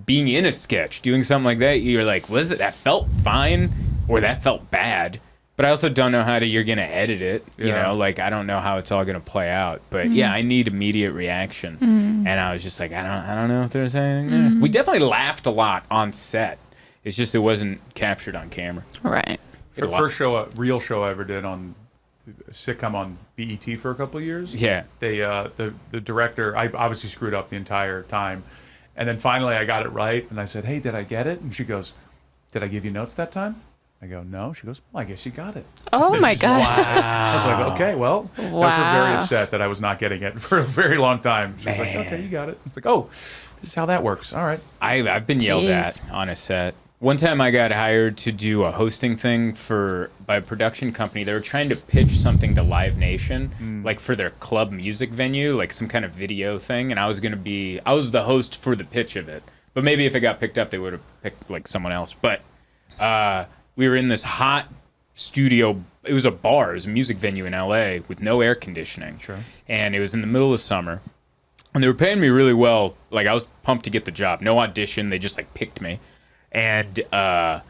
being in a sketch, doing something like that, you're like, was it that felt fine or that felt bad? But I also don't know how you're gonna edit it. You Yeah. know, like I don't know how it's all gonna play out. But yeah, I need immediate reaction. And I was just like, I don't know if there's anything there. We definitely laughed a lot on set. It's just it wasn't captured on camera. Right. For the first show, real show I ever did on a sitcom on BET for a couple of years. Yeah. They the director, I obviously screwed up the entire time, and then finally I got it right, and I said, "Hey, did I get it?" And she goes, "Did I give you notes that time?" I go, "No." She goes, "Well, I guess you got it." Oh my God. I was like, "Okay, well." I was very Wow. upset that I was not getting it for a very long time. She was like, "Okay, you got it." It's like, "Oh, this is how that works." All right. I've been yelled at on a set. One time I got hired to do a hosting thing by a production company. They were trying to pitch something to Live Nation, like for their club music venue, like some kind of video thing. And I was the host for the pitch of it. But maybe if it got picked up, they would have picked like someone else. But we were in this hot studio. It was a bar. It was a music venue in LA with no air conditioning. Sure. And it was in the middle of summer. And they were paying me really well. Like I was pumped to get the job. No audition. They just like picked me. And the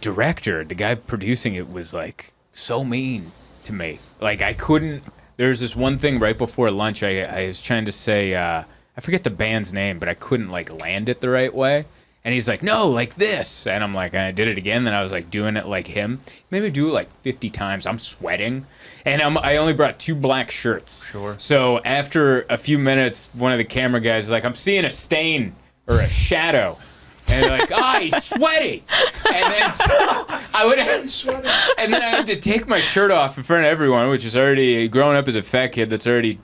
director, the guy producing it, was like so mean to me. Like I couldn't. There was this one thing right before lunch. I was trying to say I forget the band's name, but I couldn't like land it the right way. And he's like, "No, like this." And I'm like, I did it again. Then I was like doing it like him. He made me do it like 50 times. I'm sweating, and I only brought 2 black shirts. Sure. So after a few minutes, one of the camera guys is like, "I'm seeing a stain or a shadow." And they're like, "Oh, he's sweaty." And then so and then I had to take my shirt off in front of everyone, which is already, growing up as a fat kid, that's already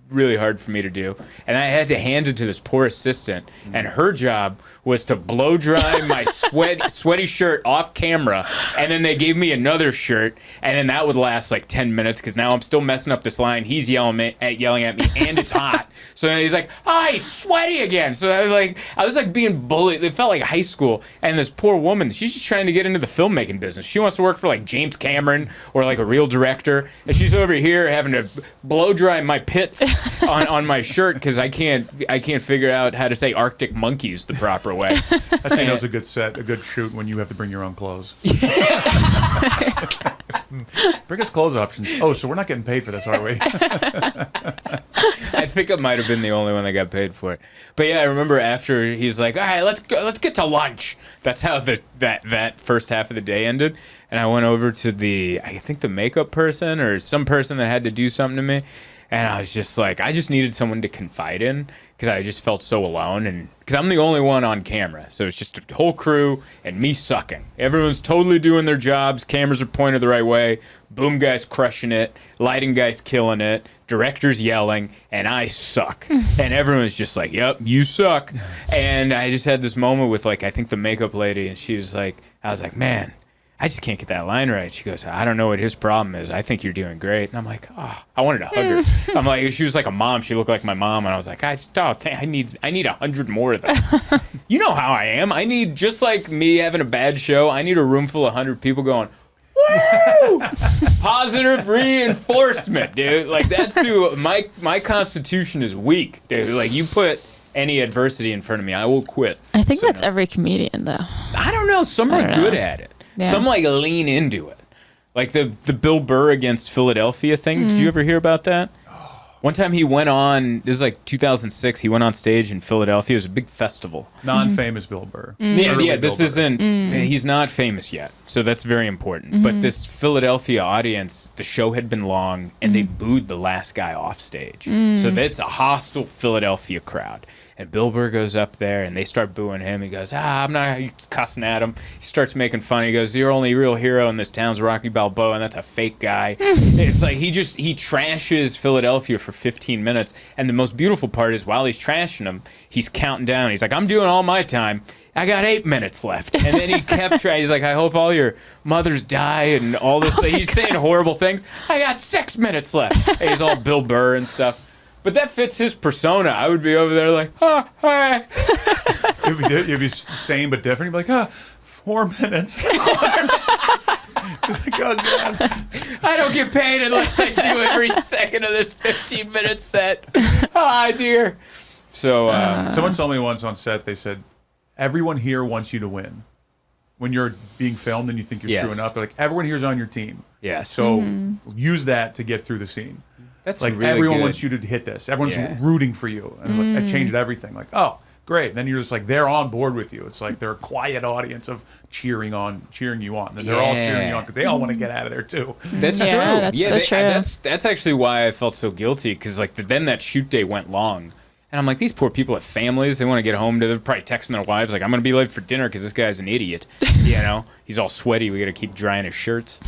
really hard for me to do. And I had to hand it to this poor assistant, and her job was to blow dry my sweaty shirt off camera, and then they gave me another shirt, and then that would last like 10 minutes because now I'm still messing up this line. He's yelling at me, and it's hot. So then he's like, "Oh, he's sweaty again." So I was like being bullied. It felt like high school. And this poor woman, she's just trying to get into the filmmaking business. She wants to work for like James Cameron or like a real director, and she's over here having to blow dry my pits on my shirt because I can't figure out how to say Arctic monkeys the proper way. That's how you know it's a good set, a good shoot when you have to bring your own clothes. Bring us clothes options. Oh, so we're not getting paid for this, are we? I think I might have been the only one that got paid for it. But yeah, I remember after he's like, "All right, let's get to lunch." That's how that first half of the day ended. And I went over to I think the makeup person or some person that had to do something to me. And I was just like, I just needed someone to confide in because I just felt so alone. And because I'm the only one on camera. So it's just a whole crew and me sucking. Everyone's totally doing their jobs. Cameras are pointed the right way. Boom guy's crushing it. Lighting guy's killing it. Director's yelling. And I suck. And everyone's just like, yep, you suck. And I just had this moment with, like, I think the makeup lady. And she was like, I was like, man, I just can't get that line right. She goes, I don't know what his problem is. I think you're doing great. And I'm like, oh, I wanted to hug her. I'm like, she was like a mom. She looked like my mom. And I was like, I need 100 more of those. You know how I am. I need, just like me having a bad show, I need a room full of 100 people going, woo! Positive reinforcement, dude. Like, that's who, my constitution is weak, dude. Like, you put any adversity in front of me, I will quit. I think that's every comedian, though. I don't know. Some are good at it. Yeah. Some like lean into it. Like the Bill Burr against Philadelphia thing. Did you ever hear about that? One time he went on, this is like 2006, he went on stage in Philadelphia. It was a big festival. Non-famous Bill Burr. Yeah, this isn't, he's not famous yet. So that's very important. But this Philadelphia audience, the show had been long and they booed the last guy off stage. So that's a hostile Philadelphia crowd. And Bill Burr goes up there and they start booing him. He goes, I'm not, he's cussing at him. He starts making fun. He goes, your only real hero in this town's Rocky Balboa, and that's a fake guy. It's like he trashes Philadelphia for 15 minutes. And the most beautiful part is while he's trashing him, he's counting down. He's like, I'm doing all my time. I got 8 minutes left. And then he kept trying. He's like, I hope all your mothers die and all this. He's saying horrible things. I got 6 minutes left. And he's all Bill Burr and stuff. But that fits his persona. I would be over there like, hi. You'd be same but different. You'd be like, 4 minutes. Like, oh, God. I don't get paid unless I do every second of this 15-minute set. Ah, dear. So, someone told me once on set, they said, everyone here wants you to win. When you're being filmed and you think you're screwing up, they're like, everyone here's on your team. yes. So use that to get through the scene. That's Like, really everyone good. wants you to hit this. Everyone's Yeah. rooting for you. And it changed everything. Like, oh, great. Then you're just like, they're on board with you. It's like they're a quiet audience of cheering you on. And they're all cheering you on because they all want to get out of there, too. That's Yeah, true. that's so true. That's actually why I felt so guilty because like then that shoot day went long, and I'm like, these poor people have families. They want to get home. They're probably texting their wives like, I'm gonna be late for dinner because this guy's an idiot. You know, he's all sweaty. We gotta keep drying his shirts.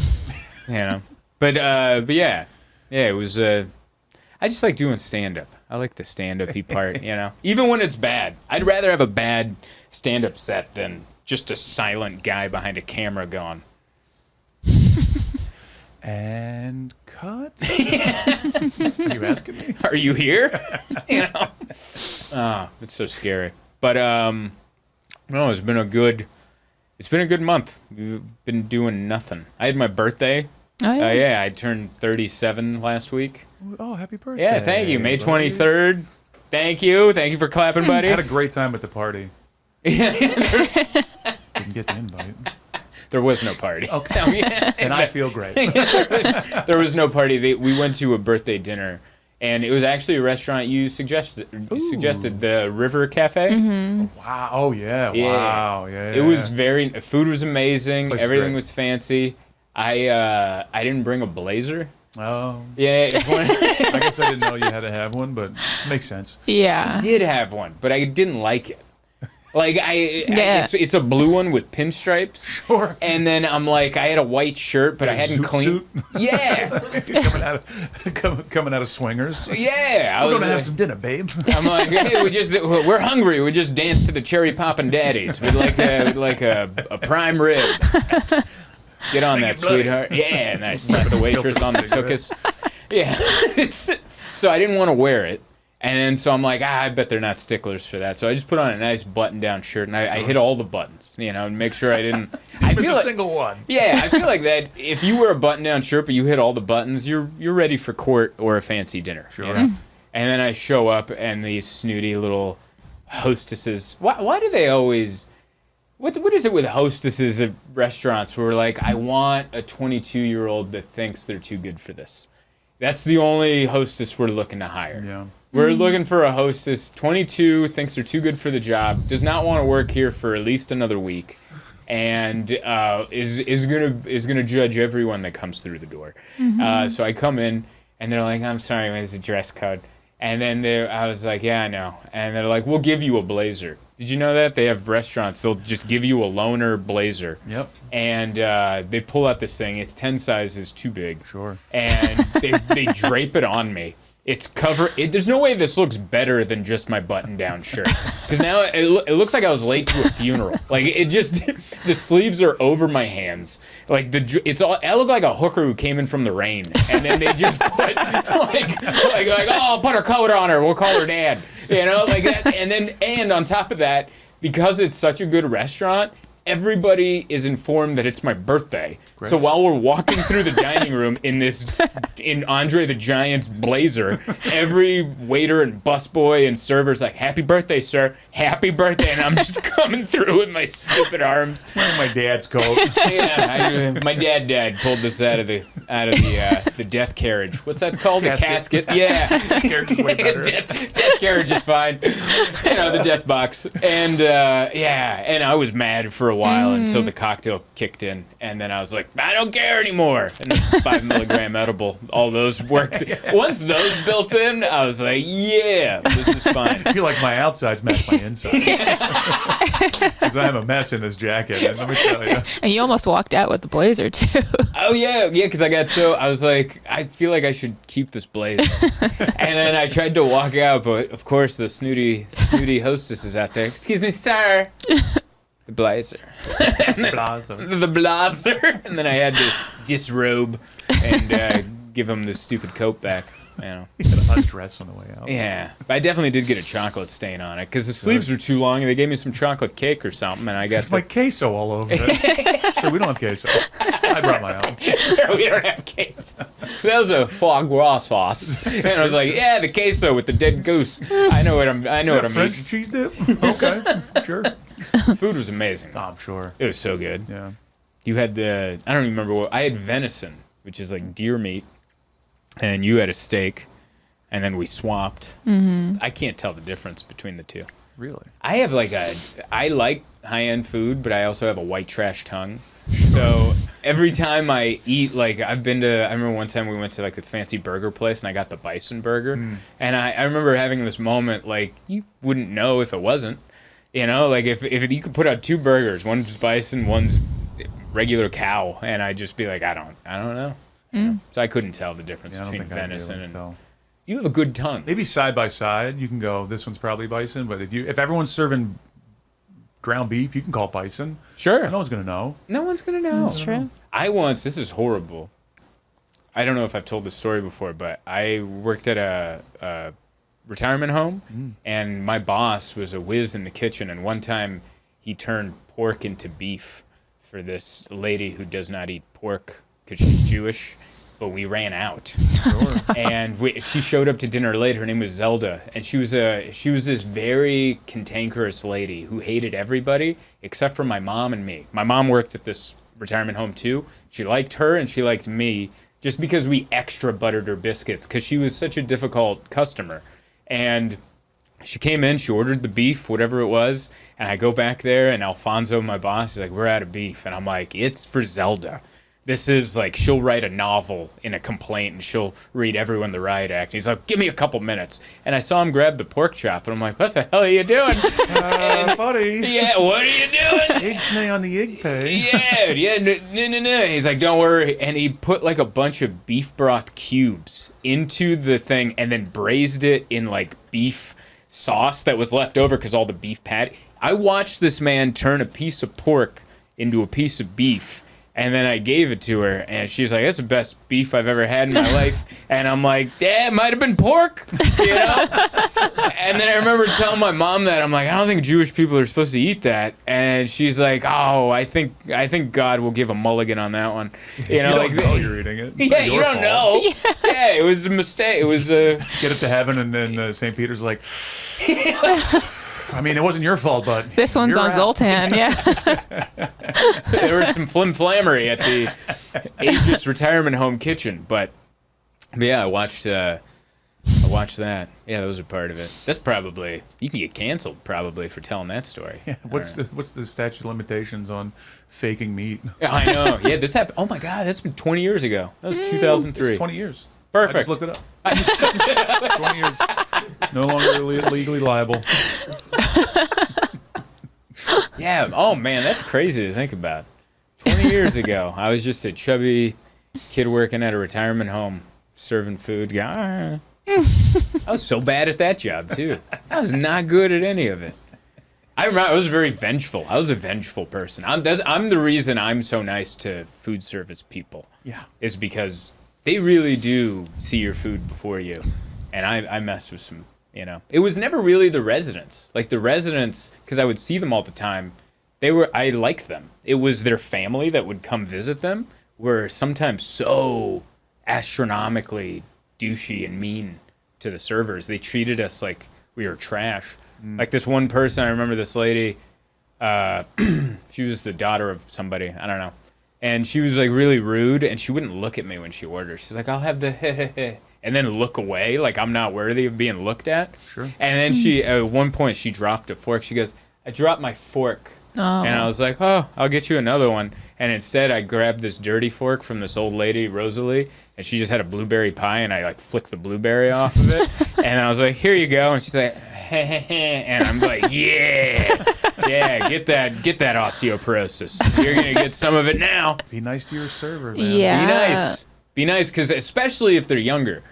You know, but yeah, it was. I just like doing stand-up. I like the stand-up-y part, you know? Even when it's bad. I'd rather have a bad stand-up set than just a silent guy behind a camera going. And cut. Are you asking me? Are you here? You know? It's so scary. But, no, it's been a good month. We've been doing nothing. I had my birthday. Oh, yeah. I turned 37 last week. Oh, happy birthday. Yeah, thank you. May buddy. 23rd. Thank you for clapping, buddy. I had a great time at the party. Didn't get the invite. There was no party. Okay. And I feel great. There was no party. We went to a birthday dinner, and it was actually a restaurant you suggested, the River Cafe. Wow. Oh, yeah. Yeah. Wow. Yeah. It was the food was amazing. Place is Everything great. was fancy. I didn't bring a blazer. Oh. Yeah, I guess I didn't know you had to have one, but it makes sense. Yeah. I did have one, but I didn't like it. Like Yeah. it's a blue one with pinstripes. Sure. And then I'm like, I had a white shirt, but I hadn't Zoot cleaned. suit. Yeah, coming out of swingers. yeah. I We're was gonna have like- some dinner, babe. I'm like, hey, we're hungry. We just danced to the Cherry Poppin' Daddies. We'd like a prime rib. Get on that, it bloody. sweetheart. Yeah, and I slapped the waitress on the tuchus. Yeah. So I didn't want to wear it. And then so I'm like, I bet they're not sticklers for that. So I just put on a nice button-down shirt, and I hit all the buttons, you know, and make sure I didn't. I Miss feel a like, single one. yeah, I feel like that. If you wear a button-down shirt but you hit all the buttons, you're ready for court or a fancy dinner. Sure. You know? And then I show up, and these snooty little hostesses. Why do they always? What is it with hostesses at restaurants where like, I want a 22-year-old that thinks they're too good for this? That's the only hostess we're looking to hire. Yeah. We're looking for a hostess, 22, thinks they're too good for the job, does not want to work here for at least another week, and is gonna judge everyone that comes through the door. So I come in, and they're like, "I'm sorry, man, it's a dress code." And then I was like, "Yeah, I know." And they're like, "We'll give you a blazer." Did you know that? They have restaurants, they'll just give you a loaner blazer. Yep. And they pull out this thing. It's 10 sizes too big. Sure. And they drape it on me. It's there's no way this looks better than just my button-down shirt. Because now it looks like I was late to a funeral. Like, it just, the sleeves are over my hands. Like, I look like a hooker who came in from the rain. And then they just put, like, oh, I'll put her coat on her. We'll call her Dad. You know, like that. And on top of that, because it's such a good restaurant, everybody is informed that it's my birthday. Great. So while we're walking through the dining room in Andre the Giant's blazer, every waiter and busboy and server's like, "Happy birthday, sir. Happy birthday." And I'm just coming through with my stupid arms. Wearing my dad's coat. Yeah, my dad pulled this out of the death carriage. What's that called? Casket. The casket. Yeah. Death carriage is way better. Death carriage is fine. You know, the death box. And and I was mad for a while until the cocktail kicked in, and then I was like, I don't care anymore. And the 5 milligram edible, all those worked. Once those built in, I was like, yeah, this is fine. I feel like my outsides match my insides. Because I'm a mess in this jacket, and let me tell you. And you almost walked out with the blazer too. Oh yeah, because I was like, I feel like I should keep this blazer. And then I tried to walk out, but of course the snooty hostess is out there. "Excuse me, sir." The blazer. The blazer. And then I had to disrobe and give him the stupid coat back. You know. You had to undress on the way out. Yeah. But I definitely did get a chocolate stain on it because the sleeves were too long and they gave me some chocolate cake or something, and I got like queso all over it. Sure, we don't have queso. I brought my own. Sure, we don't have queso. So that was a foie gras sauce. And I was like, yeah, the queso with the dead goose. I know what I'm French eating. cheese dip? Okay, sure. Food was amazing. Oh, I'm sure. It was so good. Yeah. You had I don't even remember I had venison, which is like deer meat, and you had a steak, and then we swapped. Mm-hmm. I can't tell the difference between the two. Really? I have I like high-end food, but I also have a white trash tongue. So every time I eat, like I remember one time we went to like the fancy burger place and I got the bison burger. And I remember having this moment, like, you wouldn't know if it wasn't. You know, like if you could put out 2 burgers, one's bison, one's regular cow, and I'd just be like, I don't know. So I couldn't tell the difference between venison and. You have a good tongue. Maybe side by side, you can go, this one's probably bison, but if everyone's serving ground beef, you can call it bison. Sure. No one's going to know. No one's going to know. That's true. This is horrible. I don't know if I've told this story before, but I worked at a retirement home, and my boss was a whiz in the kitchen, and one time he turned pork into beef for this lady who does not eat pork because she's Jewish. But we ran out. Sure. And she showed up to dinner late. Her name was Zelda, and she was this very cantankerous lady who hated everybody except for my mom and me. My mom worked at this retirement home too. She liked her and she liked me just because we extra buttered her biscuits because she was such a difficult customer. And she came in, she ordered the beef, whatever it was, and I go back there, and Alfonso, my boss, is like, "We're out of beef," and I'm like, "It's for Zelda." This is like, she'll write a novel in a complaint and she'll read everyone the riot act. And he's like, "Give me a couple minutes." And I saw him grab the pork chop and I'm like, "What the hell are you doing?" Buddy. Yeah, what are you doing? Eggs on the egg pay. Yeah, no. He's like, "Don't worry." And he put like a bunch of beef broth cubes into the thing and then braised it in like beef sauce that was left over because all the beef patty. I watched this man turn a piece of pork into a piece of beef And then I gave it to her, and she's like, "That's the best beef I've ever had in my life." And I'm like, "Yeah, it might have been pork," you know. And then I remember telling my mom that I'm like, "I don't think Jewish people are supposed to eat that." And she's like, "Oh, I think God will give a mulligan on that one." You know, You like don't know you're eating it. It's yeah, not you your don't fault. know. Yeah, it was a mistake. It was a. Get it to heaven, and then St. Peter's like, I mean, it wasn't your fault, but This one's you're on out. Zoltan. Yeah. There was some flim-flammery at the Aegis retirement home kitchen, but yeah, I watched that. Yeah, those are part of it. That's probably you can get canceled probably for telling that story. What's the statute of limitations on faking meat? Yeah, I know. Yeah, this happened. Oh my God, that's been 20 years ago. That was 2003. It's 20 years. Perfect. I just looked it up. 20 years. No longer legally liable. Yeah. Oh man, that's crazy to think about. 20 years ago, I was just a chubby kid working at a retirement home serving food. I was so bad at that job too. I was not good at any of it. I was very vengeful. I was a vengeful person. I'm the reason I'm so nice to food service people. Yeah. Is because they really do see your food before you. And I messed with some, you know. It was never really the residents. Like the residents, because I would see them all the time, I liked them. It was their family that would come visit them, were sometimes so astronomically douchey and mean to the servers. They treated us like we were trash. Like this one person, I remember this lady, she was the daughter of somebody, I don't know. And she was like really rude, and she wouldn't look at me when she ordered. She's like, "I'll have the and then look away like I'm not worthy of being looked at. Sure. And then she, at one point, she dropped a fork. She goes, "I dropped my fork." Oh. And I was like, "Oh, I'll get you another one." And instead, I grabbed this dirty fork from this old lady, Rosalie, and she just had a blueberry pie, and I like flicked the blueberry off of it. And I was like, "Here you go." And she's like, and I'm like, "Yeah, get that osteoporosis. You're gonna get some of it now." Be nice to your server, man. Yeah. Be nice, because especially if they're younger.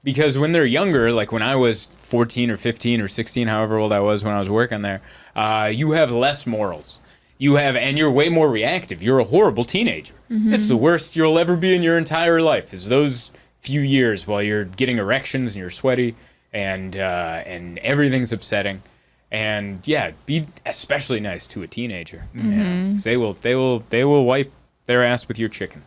Because when they're younger, like when I was 14 or 15 or 16, however old I was when I was working there, you have less morals. And you're way more reactive. You're a horrible teenager. It's the worst you'll ever be in your entire life, is those few years while you're getting erections and you're sweaty and everything's upsetting. And yeah, be especially nice to a teenager. Yeah, 'cause they will wipe their ass with your chicken.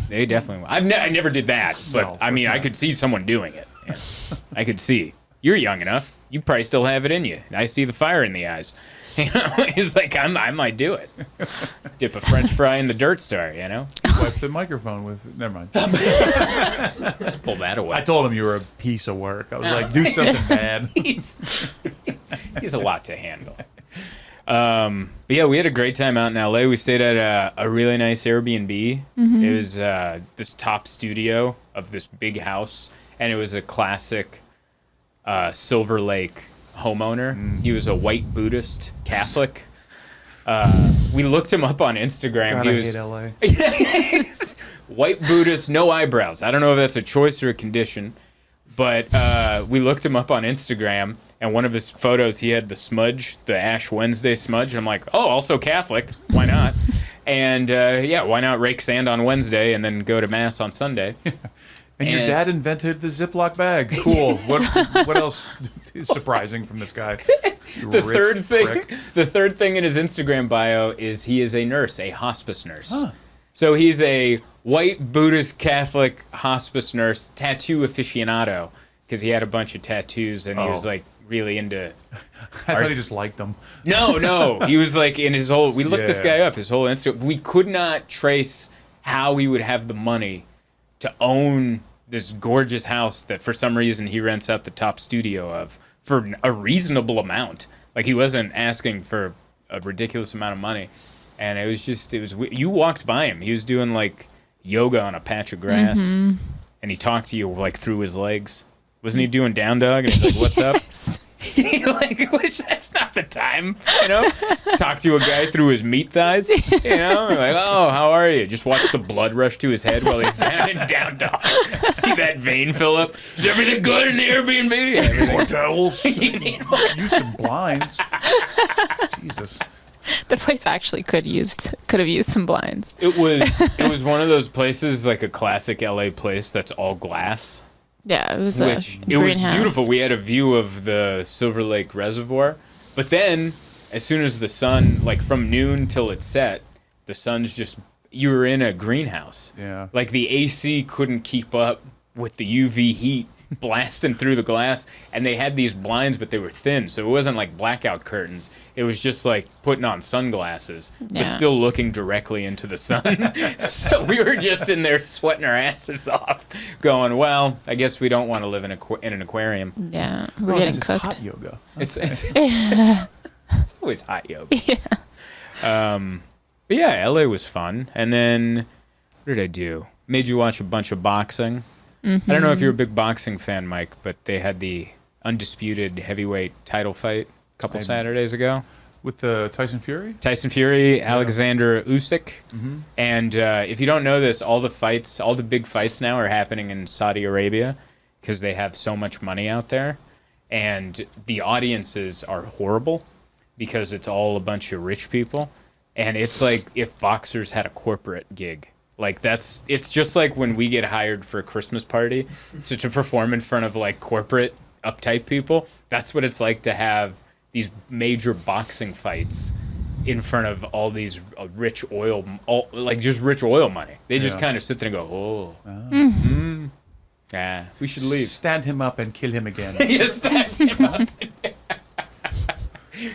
They definitely will. I never did that, but No, of I mean, course I not. could see someone doing it. Yeah. I could see. You're young enough. You probably still have it in you. I see the fire in the eyes. You know, it's like I might do it. Dip a French fry in the dirt star. You know, Wipe the microphone with. Never mind. let's pull that away. I told him you were a piece of work. I was like, do something bad. he's a lot to handle. But yeah, we had a great time out in LA. We stayed at a really nice Airbnb. It was this top studio of this big house, and it was a classic Silver Lake homeowner. He was a white Buddhist Catholic. We looked him up on Instagram. God, He I was hate LA. white Buddhist, no eyebrows. I don't know if that's a choice or a condition, but we looked him up on Instagram, and one of his photos, he had the smudge, the Ash Wednesday smudge, and I'm like, oh, also Catholic, why not? And yeah, why not rake sand on Wednesday and then go to Mass on Sunday? And your dad invented the Ziploc bag. Cool. What else is surprising from this guy? You The rich third thing, prick. the third thing in his Instagram bio is he is a nurse, a hospice nurse. Huh. So he's a white Buddhist Catholic hospice nurse, tattoo aficionado, because he had a bunch of tattoos and he was Oh. like really into. I thought he arts. just liked them. No, he was like in his whole. We looked this Yeah. guy up, his whole Insta. We could not trace how he would have the money to own this gorgeous house that for some reason he rents out the top studio of for a reasonable amount. Like he wasn't asking for a ridiculous amount of money, and it was you walked by him. He was doing like yoga on a patch of grass, and he talked to you like through his legs. Wasn't he doing down dog? And he's like, "What's up?" Like, that's not the time, you know? Talk to a guy through his meat thighs, you know? Like, oh, how are you? Just watch the blood rush to his head while he's down dog. See that vein fill up? Is everything good in the Airbnb? Yeah, everything. More towels. Use some blinds. Jesus. The place actually could have used some blinds. It was one of those places, like a classic LA place that's all glass. Yeah, it was Which a it was greenhouse. beautiful. We had a view of the Silver Lake Reservoir, but then as soon as the sun, like from noon till it set, the sun's just, you were in a greenhouse. Yeah. Like the AC couldn't keep up with the UV heat blasting through the glass, and they had these blinds, but they were thin, so it wasn't like blackout curtains. It was just like putting on sunglasses, but Yeah. still looking directly into the sun. So we were just in there sweating our asses off, going, "Well, I guess we don't want to live in an aquarium." Yeah, we're Well, getting it's cooked. hot yoga. It's always hot yoga. But yeah, LA was fun. And then what did I do? Made you watch a bunch of boxing. I don't know if you're a big boxing fan, Mike, but they had the undisputed heavyweight title fight a couple Saturdays ago. With the Tyson Fury? Tyson Fury, Alexander Usyk. And if you don't know this, all the big fights now are happening in Saudi Arabia because they have so much money out there. And the audiences are horrible because it's all a bunch of rich people. And it's like if boxers had a corporate gig. Like it's just like when we get hired for a Christmas party to perform in front of like corporate uptight people. That's what it's like to have these major boxing fights in front of all these rich oil, just rich oil money. They just kind of sit there and go, "Oh, yeah, we should leave." Stand him up and kill him again. You stand him up.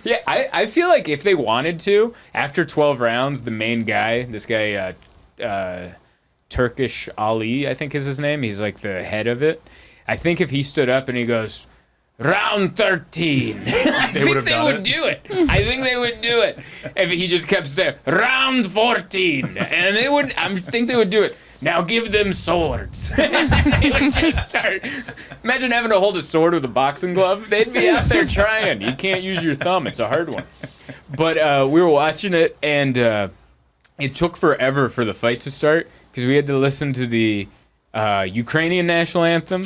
Yeah, I feel like if they wanted to, after 12 rounds, the main guy, this guy, Turkish Ali, I think is his name. He's like the head of it. I think if he stood up and he goes, "Round 13," I think they would do it. I think they would do it. If he just kept saying, "Round 14," and they would, I think they would do it. "Now give them swords." They would just start. Imagine having to hold a sword with a boxing glove. They'd be out there trying. You can't use your thumb. It's a hard one. But we were watching it, and it took forever for the fight to start because we had to listen to the Ukrainian national anthem,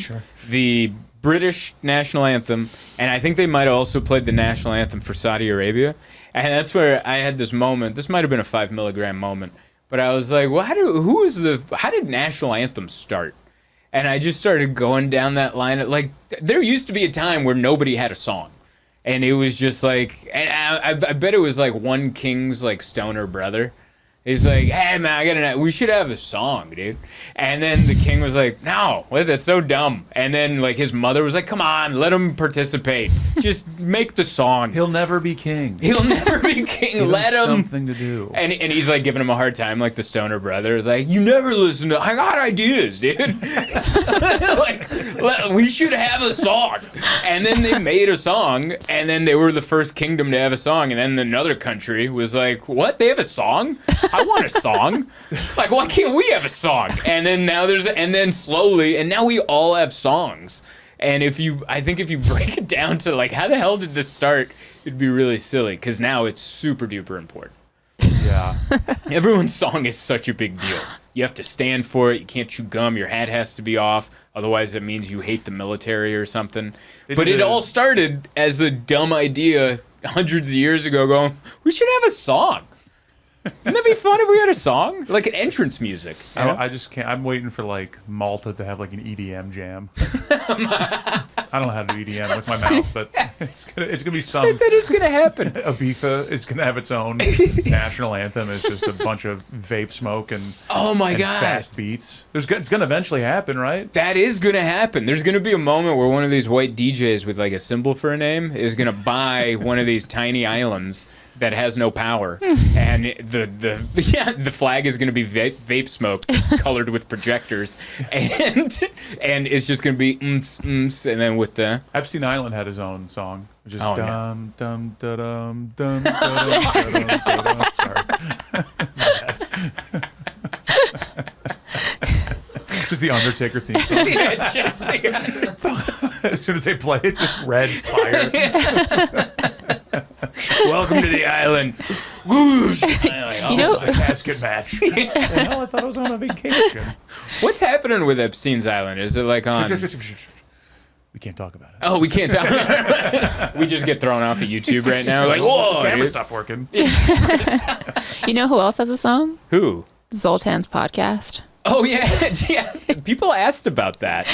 the British national anthem, and I think they might have also played the national anthem for Saudi Arabia. And that's where I had this moment. This might have been a 5 milligram moment. But I was like, well, how did national anthem start? And I just started going down that line. Like, there used to be a time where nobody had a song. And it was just like, and I bet it was like one King's like stoner brother. He's like, "Hey man, we should have a song, dude." And then the king was like, "No, that's so dumb." And then like his mother was like, "Come on, let him participate. Just make the song. He'll never be king. He'll never be king. Give Let him." something to do. And he's like giving him a hard time, like the stoner brother. It's like, "You never listen to. I got ideas, dude. We should have a song." And then they made a song, and then they were the first kingdom to have a song. And then another country was like, "What? They have a song? I want a song. Like, why can't we have a song?" And then and then slowly, and now we all have songs. And I think if you break it down to like, how the hell did this start? It'd be really silly because now it's super duper important. Yeah. Everyone's song is such a big deal. You have to stand for it. You can't chew gum. Your hat has to be off. Otherwise, it means you hate the military or something. But it all started as a dumb idea hundreds of years ago going, we should have a song. Wouldn't that be fun if we had a song? Like an entrance music. You know? I just can't. I'm waiting for like Malta to have like an EDM jam. I don't know how to do EDM with my mouth, but it's gonna be some. That is going to happen. Ibiza is gonna have its own national anthem. It's just a bunch of vape smoke and Oh my and God. fast beats. It's gonna eventually happen, right? That is going to happen. There's going to be a moment where one of these white DJs with like a symbol for a name is going to buy one of these tiny islands that has no power, and the flag is going to be vape smoke colored with projectors, and it's just going to be and then with the Epstein Island had his own song, which is Oh, yeah. dum dum da dum dum da dum. Sorry. Just the Undertaker theme song. yeah, it's just like, As soon as they play it, just red fire. welcome to the island. Whoosh. You know, This is a casket match. The hell, I thought I was on a vacation. What's happening with Epstein's Island? Is it like on? We can't talk about it. Oh, we can't talk. We just get thrown off of YouTube right now. Like, whoa, The camera dude. stopped working. You know who else has a song? Who? Zoltan's podcast. Oh yeah, yeah. People asked about that.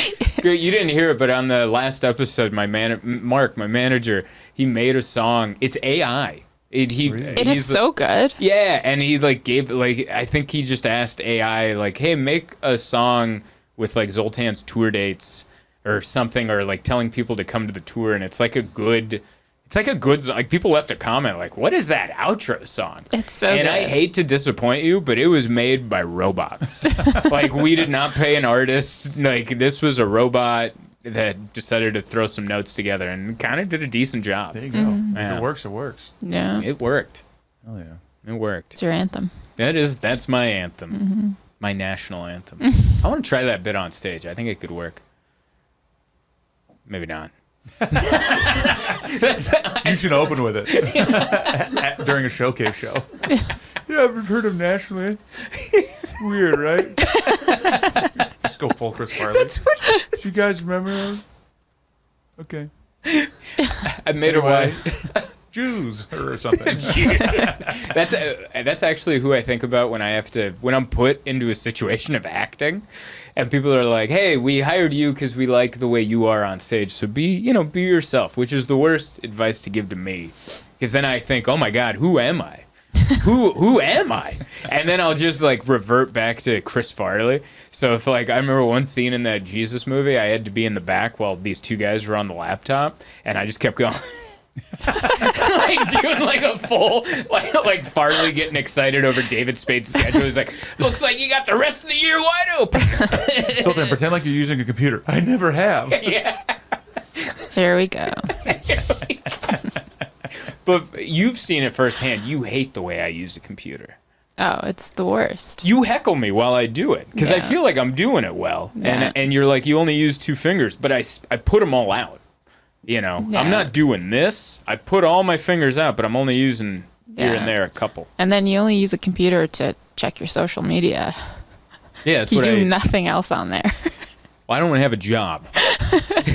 You didn't hear it, but on the last episode, Mark, my manager, he made a song. It's AI. It is so good. Yeah, and he like gave like I think he just asked AI like, hey, make a song with like Zoltan's tour dates or something, or like telling people to come to the tour, and it's like a good. Like people left a comment like, "What is that outro song?" It's so and good. I hate to disappoint you, but it was made by robots. Like we did not pay an artist. Like this was a robot that decided to throw some notes together and kind of did a decent job. There you go. Yeah. If it works, it works. Yeah. It worked. Oh yeah. It worked. It's your anthem. That's my anthem. My national anthem. I want to try that bit on stage. I think it could work. Maybe not. You should open with it during a showcase show. Yeah, I've heard of nationally. Weird, right? Just go full Chris Farley. Do you guys remember those? Okay. I made her Anyway, way. Jews or something. That's actually who I think about when I'm put into a situation of acting, and people are like, "Hey, we hired you because we like the way you are on stage. So be yourself," which is the worst advice to give to me, because then I think, "Oh my God, who am I? Who am I?" And then I'll just like revert back to Chris Farley. So if like I remember one scene in that Jesus movie, I had to be in the back while these two guys were on the laptop, and I just kept going. Like doing like a full like Farley getting excited over David Spade's schedule. He's like, looks like you got the rest of the year wide open. So then pretend like you're using a computer. I never have. Yeah. Here we go. But you've seen it firsthand. You hate the way I use a computer. Oh, it's the worst. You heckle me while I do it because I Yeah. feel like I'm doing it well, Yeah. and you're like, you only use 2 fingers, but I put them all out. You know, Yeah. I'm not doing this. I put all my fingers out, but I'm only using here Yeah. and there a couple. And then you only use a computer to check your social media. Yeah, that's You what do nothing else on there. Well, I don't have a job,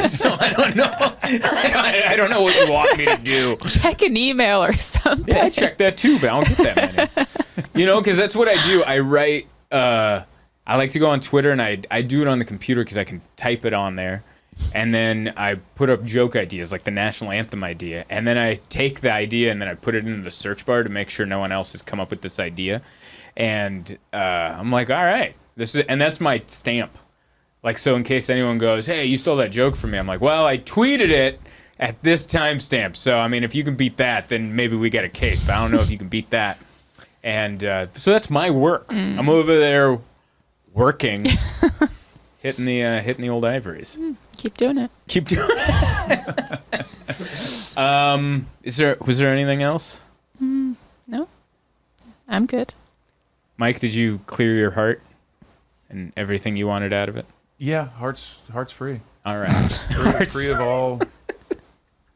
so I don't know. I don't know what you want me to do. Check an email or something. Yeah, I check that too, but I don't get that many. You know, because that's what I do. I write. I like to go on Twitter, and I do it on the computer because I can type it on there. And then I put up joke ideas, like the national anthem idea. And then I take the idea and then I put it into the search bar to make sure no one else has come up with this idea. And I'm like, all right, and that's my stamp. Like, so in case anyone goes, hey, you stole that joke from me, I'm like, well, I tweeted it at this timestamp. So, I mean, if you can beat that, then maybe we get a case. But I don't know if you can beat that. And so that's my work. I'm over there working, hitting the old ivories. Keep doing it. Keep doing it. Was there anything else? No, I'm good. Mike, did you clear your heart and everything you wanted out of it? Yeah, heart's free. All right. Free of all.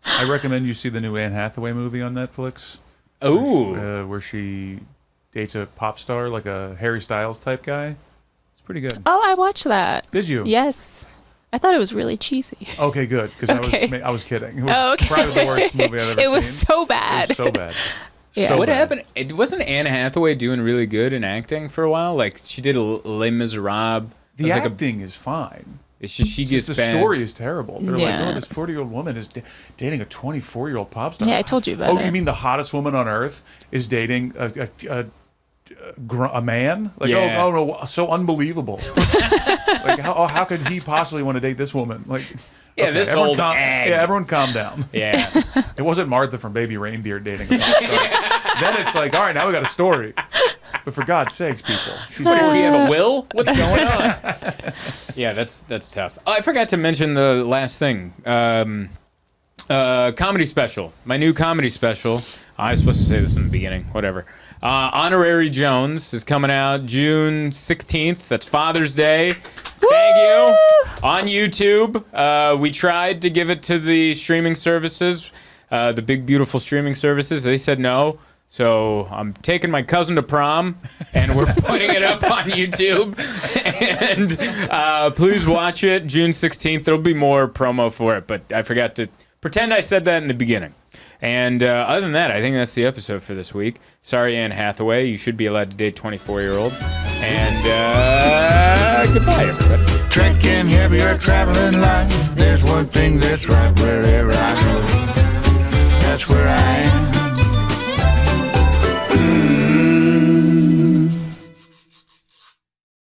I recommend you see the new Anne Hathaway movie on Netflix. Oh. Where she dates a pop star, like a Harry Styles type guy. It's pretty good. Oh, I watched that. Did you? Yes. I thought it was really cheesy. Okay, good. Because Okay. I was kidding. It was Oh, okay. probably the worst movie I've ever seen. It was so bad. It was so bad. Yeah. So What bad. happened? It wasn't Anne Hathaway doing really good in acting for a while? Like she did Les Miserables. It The was like acting is fine. it's just she It's gets just the bad. story is terrible. They're Yeah. like, oh, this 40-year-old woman is dating a 24-year-old pop star. Yeah, I told you about Oh, it. you mean the hottest woman on earth is dating a man? Like, Yeah. oh no, so unbelievable. Like, how could he possibly want to date this woman? Like, Yeah, this everyone old egg. Yeah, everyone calm down. Yeah. It wasn't Martha from Baby Reindeer dating a pop star. Then it's like, all right, now we got a story. But for God's sakes, people, she's Does she gorgeous. have a will? What's going on? Yeah, that's tough. Oh, I forgot to mention the last thing. Comedy special. My new comedy special. I was supposed to say this in the beginning. Whatever. Honorary Jones is coming out June 16th. That's Father's Day. Thank you. On YouTube. We tried to give it to the streaming services, the big, beautiful streaming services. They said no. So I'm taking my cousin to prom, and we're putting it up on YouTube. And please watch it, June 16th. There'll be more promo for it, but I forgot to pretend I said that in the beginning. And other than that, I think that's the episode for this week. Sorry, Anne Hathaway. You should be allowed to date 24-year-olds. And goodbye, everybody. Trekking heavy or traveling light, there's one thing that's right wherever